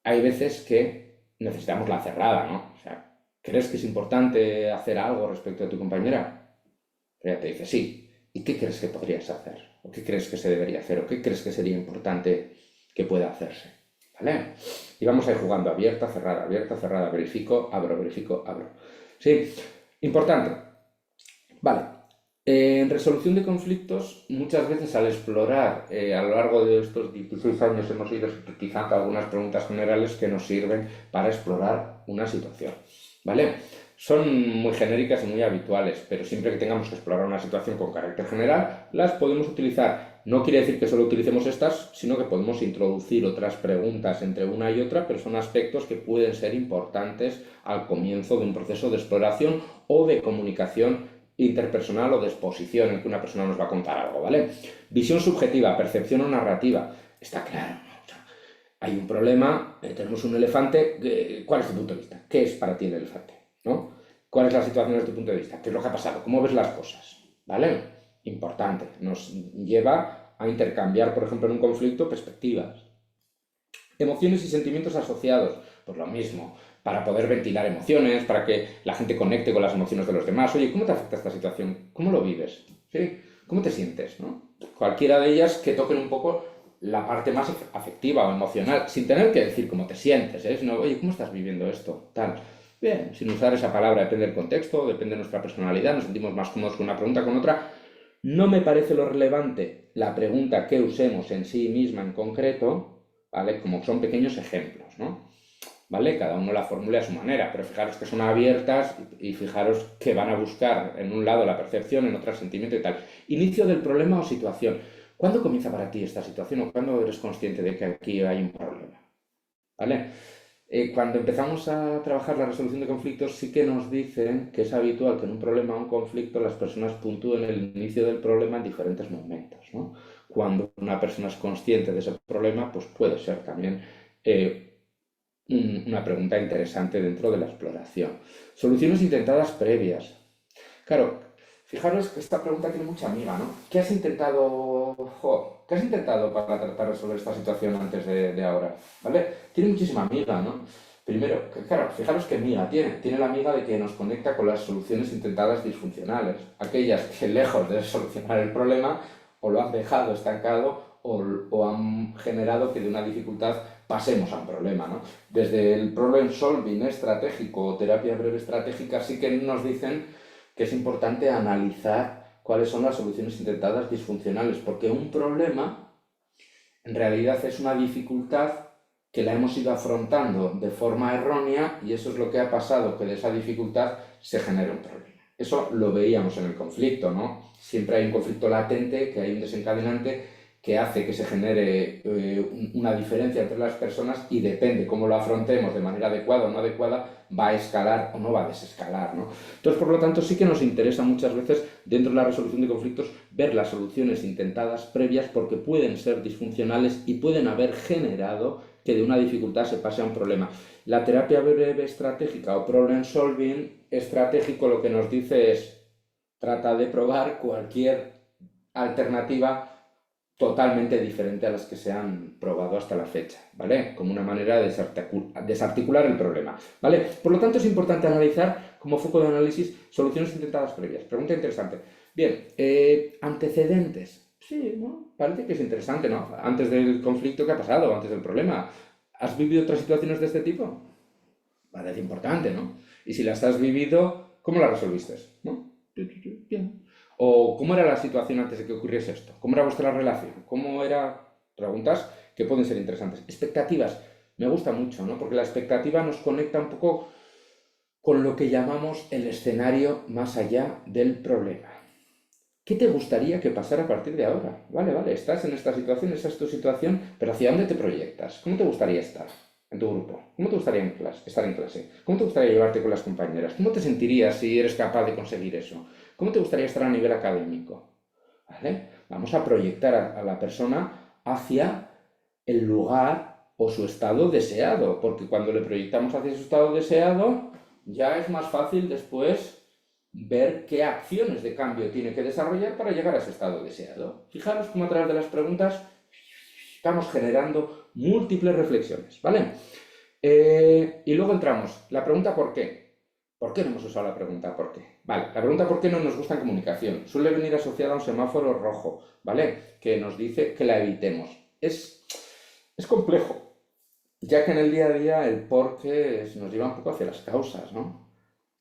Hay veces que necesitamos la cerrada, ¿no? O sea, ¿crees que es importante hacer algo respecto a tu compañera? Ella te dice sí. ¿Y qué crees que podrías hacer? ¿O qué crees que se debería hacer? ¿O qué crees que sería importante que pueda hacerse? ¿Vale? Y vamos a ir jugando abierta, cerrada, verifico, abro. Sí, importante. Vale. En resolución de conflictos, muchas veces al explorar, a lo largo de estos 16 años hemos ido sintetizando algunas preguntas generales que nos sirven para explorar una situación, ¿vale? Son muy genéricas y muy habituales, pero siempre que tengamos que explorar una situación con carácter general, las podemos utilizar. No quiere decir que solo utilicemos estas, sino que podemos introducir otras preguntas entre una y otra, pero son aspectos que pueden ser importantes al comienzo de un proceso de exploración o de comunicación interpersonal o de exposición en que una persona nos va a contar algo, ¿vale? Visión subjetiva, percepción o narrativa. Está claro, ¿no? O sea, hay un problema, tenemos un elefante, ¿cuál es tu punto de vista? ¿Qué es para ti el elefante? ¿No? ¿Cuál es la situación desde tu punto de vista? ¿Qué es lo que ha pasado? ¿Cómo ves las cosas? ¿Vale? Importante. Nos lleva a intercambiar, por ejemplo, en un conflicto, perspectivas. Emociones y sentimientos asociados, pues lo mismo, para poder ventilar emociones, para que la gente conecte con las emociones de los demás. Oye, ¿cómo te afecta esta situación? ¿Cómo lo vives? ¿Sí? ¿Cómo te sientes? ¿No? Cualquiera de ellas que toquen un poco la parte más afectiva o emocional, sin tener que decir cómo te sientes, ¿eh? Sino, oye, ¿cómo estás viviendo esto? Tal. Bien, sin usar esa palabra, depende del contexto, depende de nuestra personalidad, nos sentimos más cómodos con una pregunta que con otra. No me parece lo relevante la pregunta que usemos en sí misma en concreto, ¿vale? Como son pequeños ejemplos, ¿no? ¿Vale? Cada uno la formule a su manera, pero fijaros que son abiertas y fijaros que van a buscar en un lado la percepción, en otro el sentimiento y tal. Inicio del problema o situación. ¿Cuándo comienza para ti esta situación o cuándo eres consciente de que aquí hay un problema? ¿Vale? Cuando empezamos a trabajar la resolución de conflictos, sí que nos dicen que es habitual que en un problema o un conflicto las personas puntúen el inicio del problema en diferentes momentos, ¿no? Cuando una persona es consciente de ese problema, pues puede ser también una pregunta interesante dentro de la exploración. Soluciones intentadas previas. Claro, fijaros que esta pregunta tiene mucha amiga, ¿no? ¿Qué has intentado, qué has intentado para tratar de resolver esta situación antes de ahora? ¿Vale? Tiene muchísima amiga, ¿no? Primero, claro, fijaros qué amiga tiene. Tiene la amiga de que nos conecta con las soluciones intentadas disfuncionales. Aquellas que lejos de solucionar el problema o lo han dejado estancado o han generado que de una dificultad pasemos a un problema, ¿no? Desde el problem solving estratégico o terapia breve estratégica sí que nos dicen que es importante analizar cuáles son las soluciones intentadas disfuncionales, porque un problema en realidad es una dificultad que la hemos ido afrontando de forma errónea y eso es lo que ha pasado, que de esa dificultad se genera un problema. Eso lo veíamos en el conflicto, ¿no? Siempre hay un conflicto latente, que hay un desencadenante que hace que se genere una diferencia entre las personas y depende cómo lo afrontemos de manera adecuada o no adecuada, va a escalar o no va a desescalar, ¿no? Entonces, por lo tanto, sí que nos interesa muchas veces dentro de la resolución de conflictos ver las soluciones intentadas previas porque pueden ser disfuncionales y pueden haber generado que de una dificultad se pase a un problema. La terapia breve estratégica o problem solving estratégico lo que nos dice es trata de probar cualquier alternativa totalmente diferente a las que se han probado hasta la fecha, ¿vale? Como una manera de desarticular el problema, ¿vale? Por lo tanto, es importante analizar como foco de análisis soluciones intentadas previas. Pregunta interesante. Bien, antecedentes. Sí, ¿no? Parece que es interesante, ¿no? Antes del conflicto, ¿qué ha pasado? Antes del problema. ¿Has vivido otras situaciones de este tipo? Parece importante, ¿no? Y si las has vivido, ¿cómo las resolviste? ¿No? Bien. ¿O cómo era la situación antes de que ocurriese esto? ¿Cómo era vuestra relación? ¿Cómo era? Preguntas que pueden ser interesantes. Expectativas. Me gusta mucho, ¿no? Porque la expectativa nos conecta un poco con lo que llamamos el escenario más allá del problema. ¿Qué te gustaría que pasara a partir de ahora? Vale, estás en esta situación, esa es tu situación, pero ¿hacia dónde te proyectas? ¿Cómo te gustaría estar en tu grupo? ¿Cómo te gustaría estar en clase? ¿Cómo te gustaría llevarte con las compañeras? ¿Cómo te sentirías si eres capaz de conseguir eso? ¿Cómo te gustaría estar a nivel académico? ¿Vale? Vamos a proyectar a la persona hacia el lugar o su estado deseado, porque cuando le proyectamos hacia su estado deseado, ya es más fácil después ver qué acciones de cambio tiene que desarrollar para llegar a ese estado deseado. Fijaros cómo a través de las preguntas estamos generando múltiples reflexiones, ¿vale? Y luego entramos, la pregunta ¿por qué? ¿Por qué no hemos usado la pregunta ¿por qué? Vale, la pregunta ¿por qué no nos gusta en comunicación? Suele venir asociada a un semáforo rojo, ¿vale? Que nos dice que la evitemos. Es complejo, ya que en el día a día el por qué nos lleva un poco hacia las causas, ¿no?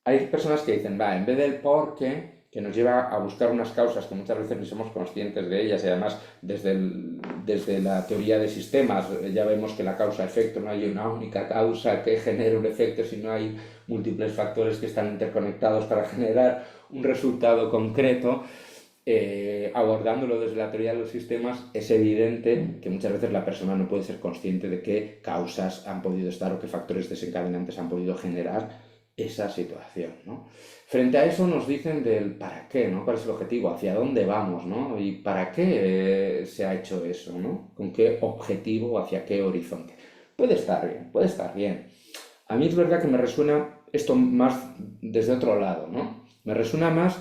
Hay personas que dicen, va, en vez del por qué, que nos lleva a buscar unas causas que muchas veces ni somos conscientes de ellas y además desde la teoría de sistemas ya vemos que la causa-efecto no hay una única causa que genere un efecto, sino hay múltiples factores que están interconectados para generar un resultado concreto. Abordándolo desde la teoría de los sistemas, es evidente que muchas veces la persona no puede ser consciente de qué causas han podido estar o qué factores desencadenantes han podido generar esa situación, ¿no? Frente a eso nos dicen del para qué, ¿no? ¿Cuál es el objetivo? ¿Hacia dónde vamos, ¿no? ¿Y para qué se ha hecho eso, ¿no? ¿Con qué objetivo o hacia qué horizonte? Puede estar bien, puede estar bien. A mí es verdad que me resuena esto más desde otro lado, ¿no? Me resuena más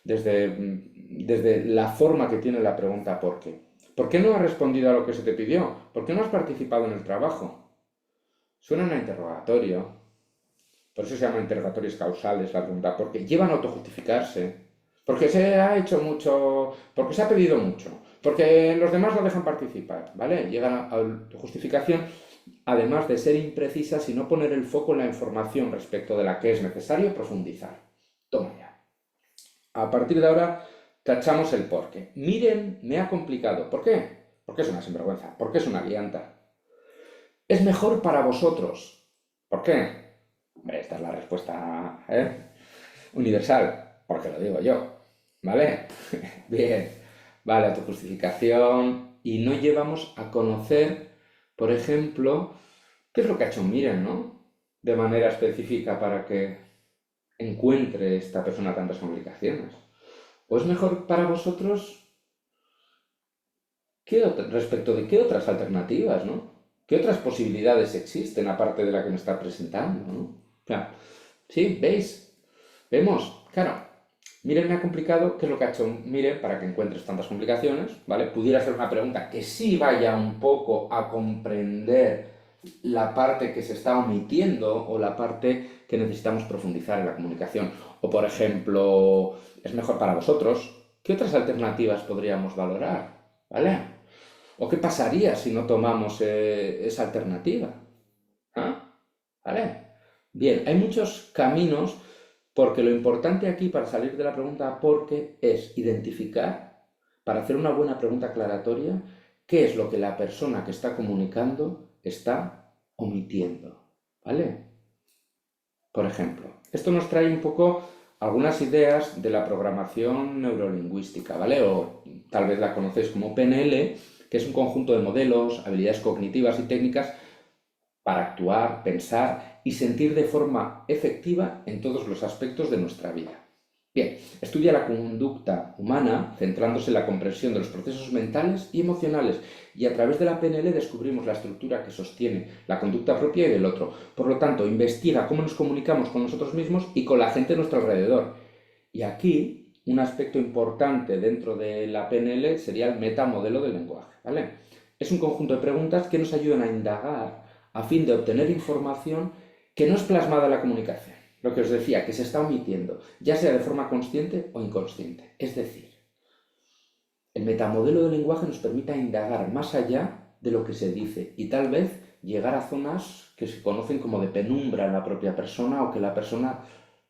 desde la forma que tiene la pregunta ¿por qué? ¿Por qué no has respondido a lo que se te pidió? ¿Por qué no has participado en el trabajo? Suena a interrogatorio. Por eso se llaman interrogatorios causales la pregunta, porque llevan a autojustificarse, porque se ha hecho mucho, porque se ha pedido mucho, Porque los demás no dejan participar, ¿vale? Llegan a autojustificación, además de ser imprecisas y no poner el foco en la información respecto de la que es necesario profundizar. Toma ya. A partir de ahora, tachamos el porqué. Miren, me ha complicado. ¿Por qué? Porque es una sinvergüenza. Porque es una lianta. Es mejor para vosotros. ¿Por qué? Hombre, esta es la respuesta universal. Porque lo digo yo. ¿Vale? Bien. Vale, autojustificación. Y no llevamos a conocer, por ejemplo, qué es lo que ha hecho Miren, ¿no? De manera específica para que encuentre esta persona tantas complicaciones. ¿O es mejor para vosotros respecto de qué otras alternativas, ¿no? ¿Qué otras posibilidades existen aparte de la que me está presentando, ¿no? Claro. ¿Sí? ¿Veis? Vemos. Claro. Miren, me ha complicado, ¿qué es lo que ha hecho Miren para que encuentres tantas complicaciones? ¿Vale? Pudiera ser una pregunta que sí vaya un poco a comprender la parte que se está omitiendo o la parte que necesitamos profundizar en la comunicación. O, por ejemplo, ¿es mejor para vosotros? ¿Qué otras alternativas podríamos valorar? ¿Vale? ¿O qué pasaría si no tomamos esa alternativa? ¿Ah? ¿Vale? Bien, hay muchos caminos porque lo importante aquí para salir de la pregunta ¿por qué? Es identificar, para hacer una buena pregunta aclaratoria, qué es lo que la persona que está comunicando está omitiendo. ¿Vale? Por ejemplo, esto nos trae un poco algunas ideas de la programación neurolingüística, ¿vale? O tal vez la conocéis como PNL, que es un conjunto de modelos, habilidades cognitivas y técnicas para actuar, pensar y sentir de forma efectiva en todos los aspectos de nuestra vida. Bien, estudia la conducta humana centrándose en la comprensión de los procesos mentales y emocionales y a través de la PNL descubrimos la estructura que sostiene la conducta propia y del otro. Por lo tanto, investiga cómo nos comunicamos con nosotros mismos y con la gente a nuestro alrededor. Y aquí, un aspecto importante dentro de la PNL sería el metamodelo del lenguaje, ¿vale? Es un conjunto de preguntas que nos ayudan a indagar a fin de obtener información que no es plasmada en la comunicación. Lo que os decía, que se está omitiendo, ya sea de forma consciente o inconsciente. Es decir, el metamodelo del lenguaje nos permite indagar más allá de lo que se dice y tal vez llegar a zonas que se conocen como de penumbra en la propia persona o que la persona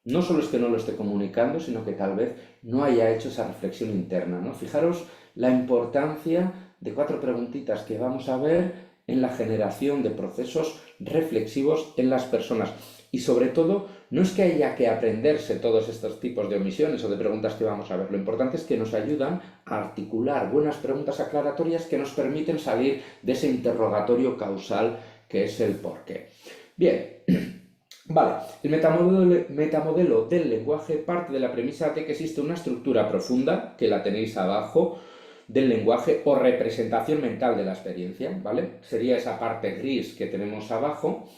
no solo es que no lo esté comunicando, sino que tal vez no haya hecho esa reflexión interna, ¿no? Fijaros la importancia de 4 preguntitas que vamos a ver en la generación de procesos reflexivos en las personas. Y sobre todo, no es que haya que aprenderse todos estos tipos de omisiones o de preguntas que vamos a ver. Lo importante es que nos ayudan a articular buenas preguntas aclaratorias que nos permiten salir de ese interrogatorio causal que es el porqué. Bien. Vale, el metamodelo del lenguaje parte de la premisa de que existe una estructura profunda, que la tenéis abajo, del lenguaje o representación mental de la experiencia, ¿vale? Sería esa parte gris que tenemos abajo,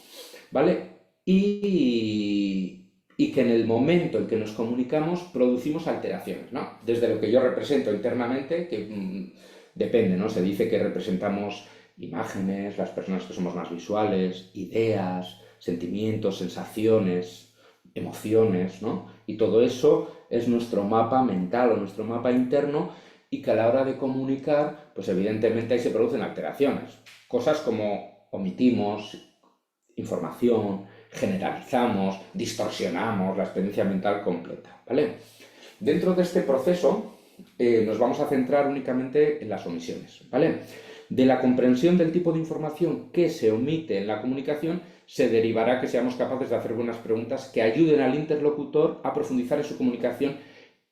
¿vale? Y que en el momento en que nos comunicamos producimos alteraciones, ¿no? Desde lo que yo represento internamente, que depende, ¿no? Se dice que representamos imágenes, las personas que somos más visuales, ideas, sentimientos, sensaciones, emociones, ¿no? Y todo eso es nuestro mapa mental o nuestro mapa interno y que a la hora de comunicar, pues evidentemente ahí se producen alteraciones. Cosas como omitimos información, generalizamos, distorsionamos la experiencia mental completa, ¿vale? Dentro de este proceso nos vamos a centrar únicamente en las omisiones, ¿vale? De la comprensión del tipo de información que se omite en la comunicación se derivará que seamos capaces de hacer buenas preguntas que ayuden al interlocutor a profundizar en su comunicación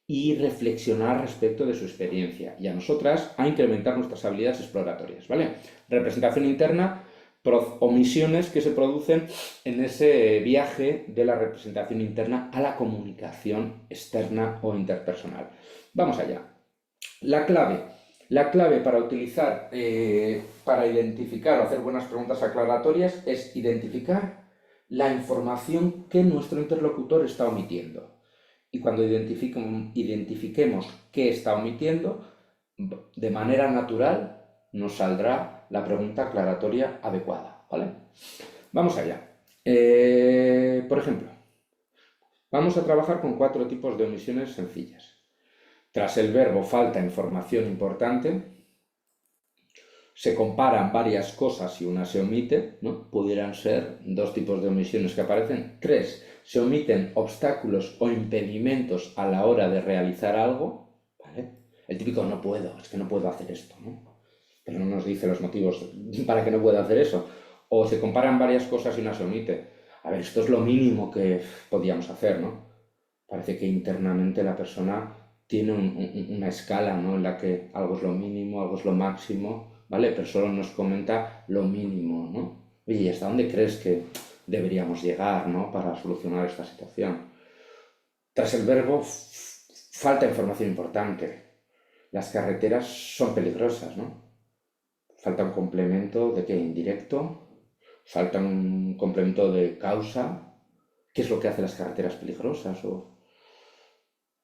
y reflexionar respecto de su experiencia y a nosotras a incrementar nuestras habilidades exploratorias, ¿vale? Representación interna, omisiones que se producen en ese viaje de la representación interna a la comunicación externa o interpersonal. Vamos allá. La clave para utilizar, para identificar o hacer buenas preguntas aclaratorias es identificar la información que nuestro interlocutor está omitiendo. Y cuando identifiquemos qué está omitiendo, de manera natural nos saldrá la pregunta aclaratoria adecuada, ¿vale? Vamos allá. Por ejemplo, vamos a trabajar con 4 tipos de omisiones sencillas. Tras el verbo falta información importante, se comparan varias cosas y una se omite, ¿no? Pudieran ser dos tipos de omisiones que aparecen. 3, se omiten obstáculos o impedimentos a la hora de realizar algo, ¿vale? El típico no puedo, es que no puedo hacer esto, ¿no? Pero no nos dice los motivos para que no pueda hacer eso. O se comparan varias cosas y una se omite. A ver, esto es lo mínimo que podíamos hacer, ¿no? Parece que internamente la persona tiene una escala, ¿no? En la que algo es lo mínimo, algo es lo máximo, ¿vale? Pero solo nos comenta lo mínimo, ¿no? Oye, ¿y hasta dónde crees que deberíamos llegar, ¿no? Para solucionar esta situación? Tras el verbo, falta información importante. Las carreteras son peligrosas, ¿no? Falta un complemento de qué, indirecto, falta un complemento de causa. ¿Qué es lo que hace las carreteras peligrosas? ¿O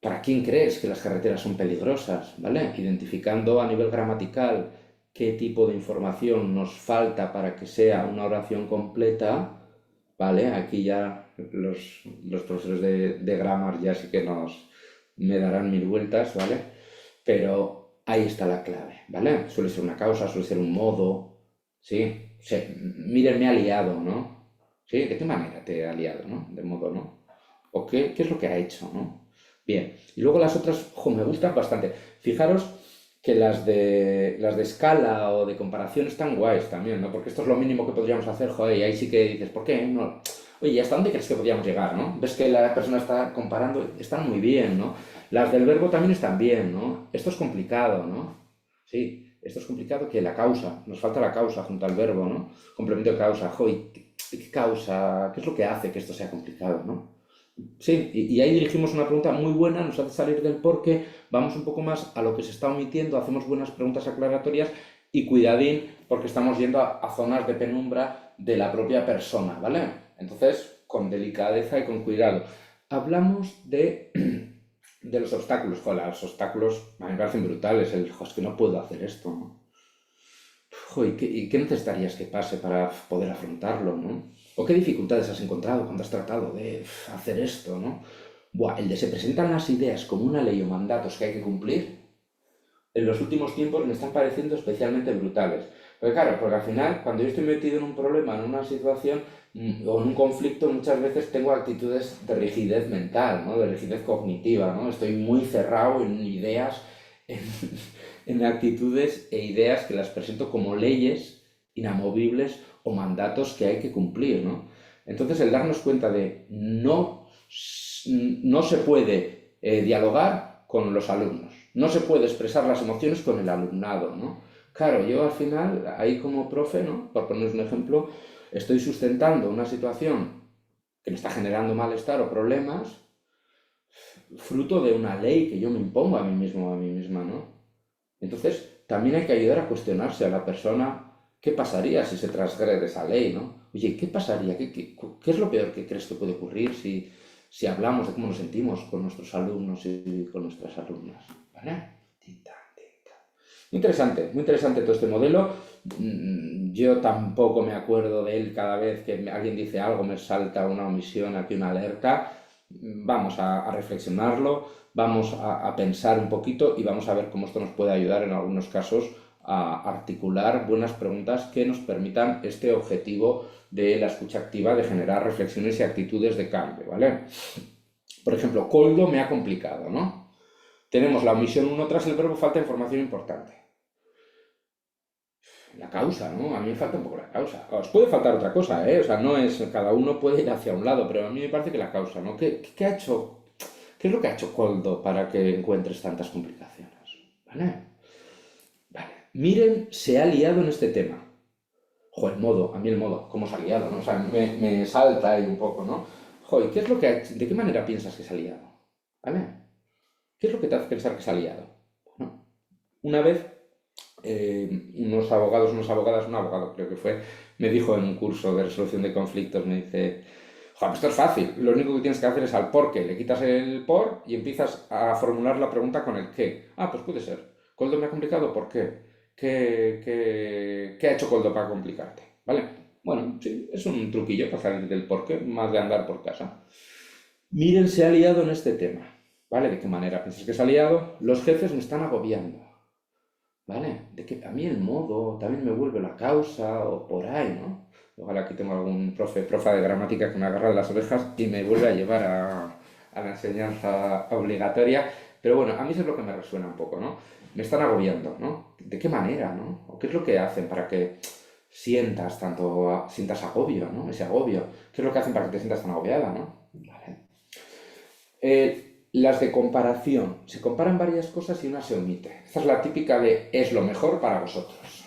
para quién crees que las carreteras son peligrosas? ¿Vale? Identificando a nivel gramatical qué tipo de información nos falta para que sea una oración completa, ¿vale? Aquí ya los profesores de grammar ya sí que me darán mil vueltas, ¿vale? Pero ahí está la clave, ¿vale? Suele ser una causa, suele ser un modo, ¿sí? Miren, me ha liado, ¿no? ¿Sí? ¿De qué manera te ha liado, ¿no? De modo, ¿no? ¿O qué es lo que ha hecho, ¿no? Bien. Y luego las otras, me gustan bastante. Fijaros que las de escala o de comparación están guays también, ¿no? Porque esto es lo mínimo que podríamos hacer, joder, y ahí sí que dices, ¿por qué? No. Oye, ¿y hasta dónde crees que podríamos llegar, no? Ves que la persona está comparando, están muy bien, ¿no? Las del verbo también están bien, ¿no? Esto es complicado, ¿no? Sí, esto es complicado que la causa, nos falta la causa junto al verbo, ¿no? Complemento de causa, joder, ¿qué causa? ¿Qué es lo que hace que esto sea complicado, ¿no? Sí, y ahí dirigimos una pregunta muy buena, nos hace salir del porqué, vamos un poco más a lo que se está omitiendo, hacemos buenas preguntas aclaratorias y cuidadín, porque estamos yendo a zonas de penumbra de la propia persona, ¿vale? Entonces, con delicadeza y con cuidado. Hablamos de los obstáculos. Joder, los obstáculos a mí me parecen brutales. Es que no puedo hacer esto, ¿no? Joder, ¿y qué necesitarías que pase para poder afrontarlo, ¿no? ¿O qué dificultades has encontrado cuando has tratado de hacer esto, ¿no? Buah, el de se presentan las ideas como una ley o mandatos que hay que cumplir, en los últimos tiempos me están pareciendo especialmente brutales. Porque al final, cuando yo estoy metido en un problema, en una situación o en un conflicto, muchas veces tengo actitudes de rigidez mental, ¿no? De rigidez cognitiva, ¿no? Estoy muy cerrado en ideas, en, en actitudes e ideas que las presento como leyes inamovibles o mandatos que hay que cumplir, ¿no? Entonces, el darnos cuenta de no se puede dialogar con los alumnos, no se puede expresar las emociones con el alumnado, ¿no? Claro, yo al final, ahí como profe, ¿no? Por poneros un ejemplo, estoy sustentando una situación que me está generando malestar o problemas, fruto de una ley que yo me impongo a mí mismo o a mí misma, ¿no? Entonces, también hay que ayudar a cuestionarse a la persona qué pasaría si se transgrede esa ley, ¿no? Oye, ¿qué pasaría? ¿Qué es lo peor que crees que puede ocurrir si hablamos de cómo nos sentimos con nuestros alumnos y con nuestras alumnas? ¿Vale? Tinta, tinta. Muy interesante todo este modelo. Yo tampoco me acuerdo de él cada vez que alguien dice algo, me salta una omisión, aquí una alerta. Vamos a reflexionarlo, vamos a pensar un poquito y vamos a ver cómo esto nos puede ayudar en algunos casos a articular buenas preguntas que nos permitan este objetivo de la escucha activa, de generar reflexiones y actitudes de cambio, ¿vale? Por ejemplo, Coldo me ha complicado, ¿no? Tenemos la omisión 1 tras el verbo, falta información importante. La causa, ¿no? A mí me falta un poco la causa. Os puede faltar otra cosa, ¿eh? O sea, no es, cada uno puede ir hacia un lado, pero a mí me parece que la causa, ¿no? ¿Qué ha hecho? ¿Qué es lo que ha hecho Coldo para que encuentres tantas complicaciones? ¿Vale? Vale. Miren, se ha liado en este tema. Joder, el modo, a mí el modo, cómo se ha liado, ¿no? O sea, me salta ahí un poco, ¿no? Joder, ¿qué es lo que ha hecho? ¿De qué manera piensas que se ha liado? ¿Vale? ¿Qué es lo que te hace pensar que se ha liado? Bueno, una vez unos abogados, unas abogadas, un abogado creo que fue, me dijo en un curso de resolución de conflictos, me dice, joder, esto es fácil, lo único que tienes que hacer es al por qué, le quitas el por y empiezas a formular la pregunta con el qué. Ah, pues puede ser. ¿Coldo me ha complicado? ¿Por qué? ¿Qué ha hecho Coldo para complicarte? ¿Vale? Bueno, sí, es un truquillo para salir del por qué, más de andar por casa. Miren, se ha liado en este tema. ¿Vale? ¿De qué manera piensas que se ha liado? Los jefes me están agobiando. ¿vale? De que a mí el modo también me vuelve la causa o por ahí, ¿no? Ojalá aquí tengo algún profa de gramática que me agarra de las orejas y me vuelve a llevar a la enseñanza obligatoria. Pero bueno, a mí eso es lo que me resuena un poco, ¿no? Me están agobiando, ¿no? ¿De qué manera, no? ¿O qué es lo que hacen para que sientas agobio, ¿no? Ese agobio. ¿Qué es lo que hacen para que te sientas tan agobiada, ¿no? Vale. Las de comparación. Se comparan varias cosas y una se omite. Esta es la típica de es lo mejor para vosotros.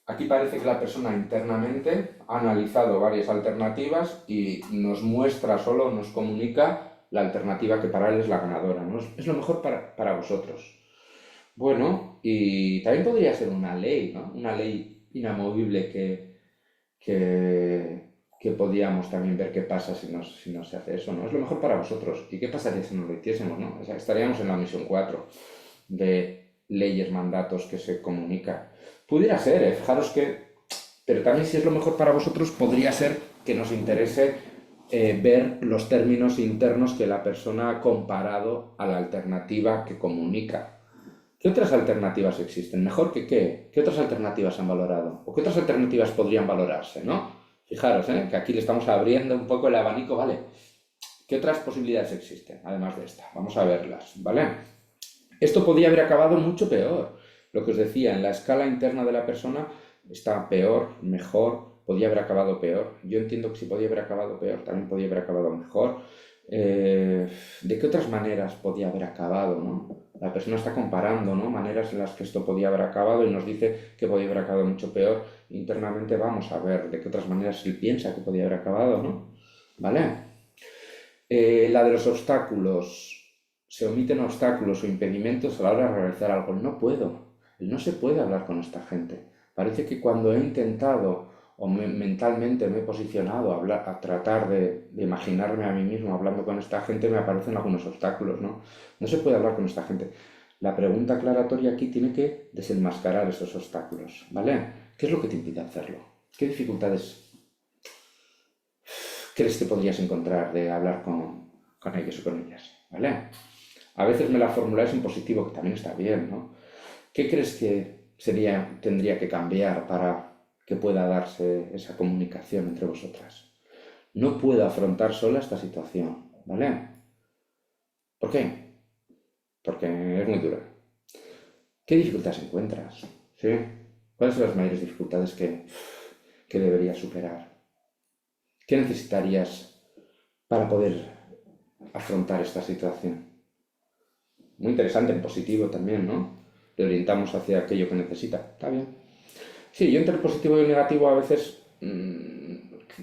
Aquí parece que la persona internamente ha analizado varias alternativas y nos muestra solo, nos comunica la alternativa que para él es la ganadora, ¿no? Es lo mejor para vosotros. Bueno, y también podría ser una ley, ¿no? Una ley inamovible que podíamos también ver qué pasa si no se hace eso, ¿no? Es lo mejor para vosotros. ¿Y qué pasaría si no lo hiciésemos, no? O sea, estaríamos en la misión 4 de leyes, mandatos que se comunican. Pudiera ser, ¿eh? Fijaros que... Pero también si es lo mejor para vosotros, podría ser que nos interese ver los términos internos que la persona ha comparado a la alternativa que comunica. ¿Qué otras alternativas existen? ¿Mejor que qué? ¿Qué otras alternativas han valorado? ¿O qué otras alternativas podrían valorarse, no? Fijaros, que aquí le estamos abriendo un poco el abanico, ¿vale? ¿Qué otras posibilidades existen, además de esta? Vamos a verlas, ¿vale? Esto podría haber acabado mucho peor. Lo que os decía, en la escala interna de la persona está peor, mejor, podía haber acabado peor. Yo entiendo que si podía haber acabado peor, también podía haber acabado mejor. ¿De qué otras maneras podía haber acabado, no? La persona está comparando, ¿no? Maneras en las que esto podía haber acabado y nos dice que podía haber acabado mucho peor. Internamente vamos a ver de qué otras maneras él piensa que podía haber acabado, ¿no? ¿Vale? La de los obstáculos. Se omiten obstáculos o impedimentos a la hora de realizar algo. No puedo. No se puede hablar con esta gente. Parece que cuando he intentado o mentalmente me he posicionado a tratar de imaginarme a mí mismo hablando con esta gente, me aparecen algunos obstáculos, ¿no? No se puede hablar con esta gente. La pregunta aclaratoria aquí tiene que desenmascarar esos obstáculos, ¿vale? ¿Qué es lo que te impide hacerlo? ¿Qué dificultades crees que podrías encontrar de hablar con ellos o con ellas? ¿Vale? A veces me la formuláis en positivo, que también está bien, ¿no? ¿Qué crees que tendría que cambiar para que pueda darse esa comunicación entre vosotras? No puedo afrontar sola esta situación, ¿vale? ¿Por qué? Porque es muy dura. ¿Qué dificultades encuentras? ¿Sí? ¿Cuáles son las mayores dificultades que deberías superar? ¿Qué necesitarías para poder afrontar esta situación? Muy interesante, en positivo también, ¿no? Le orientamos hacia aquello que necesita. Está bien. Sí, yo entre el positivo y el negativo a veces,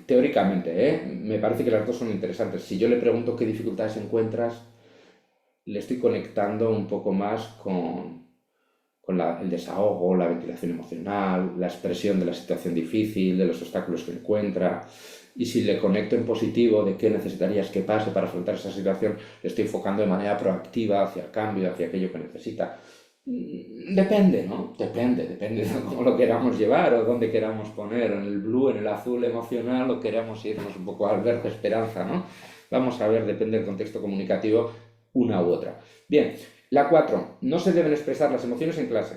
teóricamente, me parece que las dos son interesantes. Si yo le pregunto qué dificultades encuentras, le estoy conectando un poco más con el desahogo, la ventilación emocional, la expresión de la situación difícil, de los obstáculos que encuentra. Y si le conecto en positivo de qué necesitarías que pase para afrontar esa situación, le estoy enfocando de manera proactiva hacia el cambio, hacia aquello que necesita. Depende, ¿no? Depende de cómo lo queramos llevar o dónde queramos poner, en el blue, en el azul emocional, o queramos irnos un poco al verde esperanza, ¿no? Vamos a ver, depende del contexto comunicativo, una u otra. Bien, la 4. No se deben expresar las emociones en clase.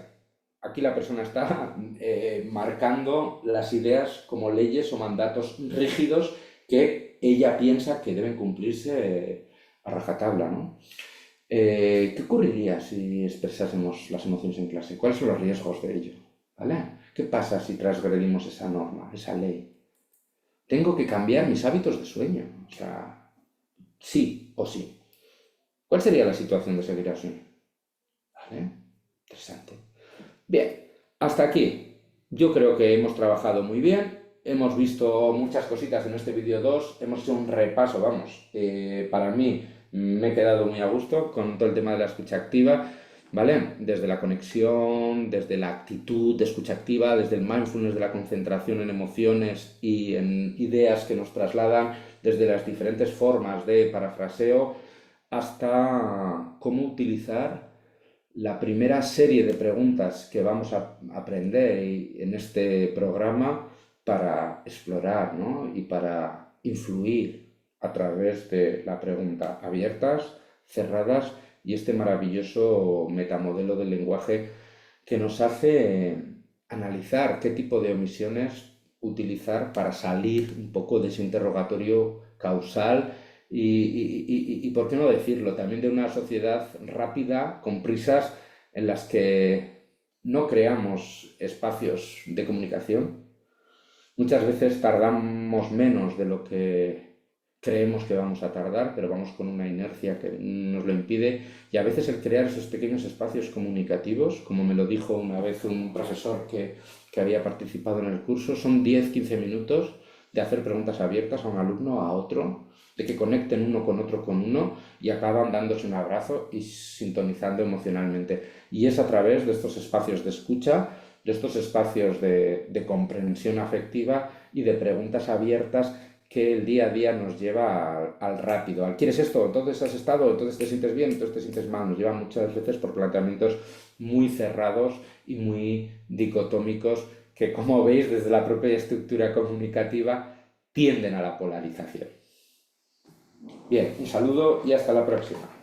Aquí la persona está marcando las ideas como leyes o mandatos rígidos que ella piensa que deben cumplirse a rajatabla, ¿no? ¿Qué ocurriría si expresásemos las emociones en clase? ¿Cuáles son los riesgos de ello? ¿Vale? ¿Qué pasa si transgredimos esa norma, esa ley? Tengo que cambiar mis hábitos de sueño. O sea, sí o sí. ¿Cuál sería la situación de seguir así? ¿Vale? Interesante. Bien, hasta aquí. Yo creo que hemos trabajado muy bien. Hemos visto muchas cositas en este vídeo 2. Hemos hecho un repaso, vamos. Para mí me he quedado muy a gusto con todo el tema de la escucha activa, ¿vale? Desde la conexión, desde la actitud de escucha activa, desde el mindfulness de la concentración en emociones y en ideas que nos trasladan, desde las diferentes formas de parafraseo hasta cómo utilizar la primera serie de preguntas que vamos a aprender en este programa para explorar, ¿no? Y para influir a través de la pregunta abiertas, cerradas y este maravilloso metamodelo del lenguaje que nos hace analizar qué tipo de omisiones utilizar para salir un poco de ese interrogatorio causal y, por qué no decirlo, también de una sociedad rápida, con prisas, en las que no creamos espacios de comunicación. Muchas veces tardamos menos de lo que creemos que vamos a tardar, pero vamos con una inercia que nos lo impide. Y a veces el crear esos pequeños espacios comunicativos, como me lo dijo una vez un profesor que había participado en el curso, son 10-15 minutos de hacer preguntas abiertas a un alumno, a otro, de que conecten uno con uno y acaban dándose un abrazo y sintonizando emocionalmente. Y es a través de estos espacios de escucha, de estos espacios de comprensión afectiva y de preguntas abiertas que el día a día nos lleva al rápido, al ¿quieres esto? Entonces has estado, entonces te sientes bien, entonces te sientes mal. Nos lleva muchas veces por planteamientos muy cerrados y muy dicotómicos que, como veis, desde la propia estructura comunicativa tienden a la polarización. Bien, un saludo y hasta la próxima.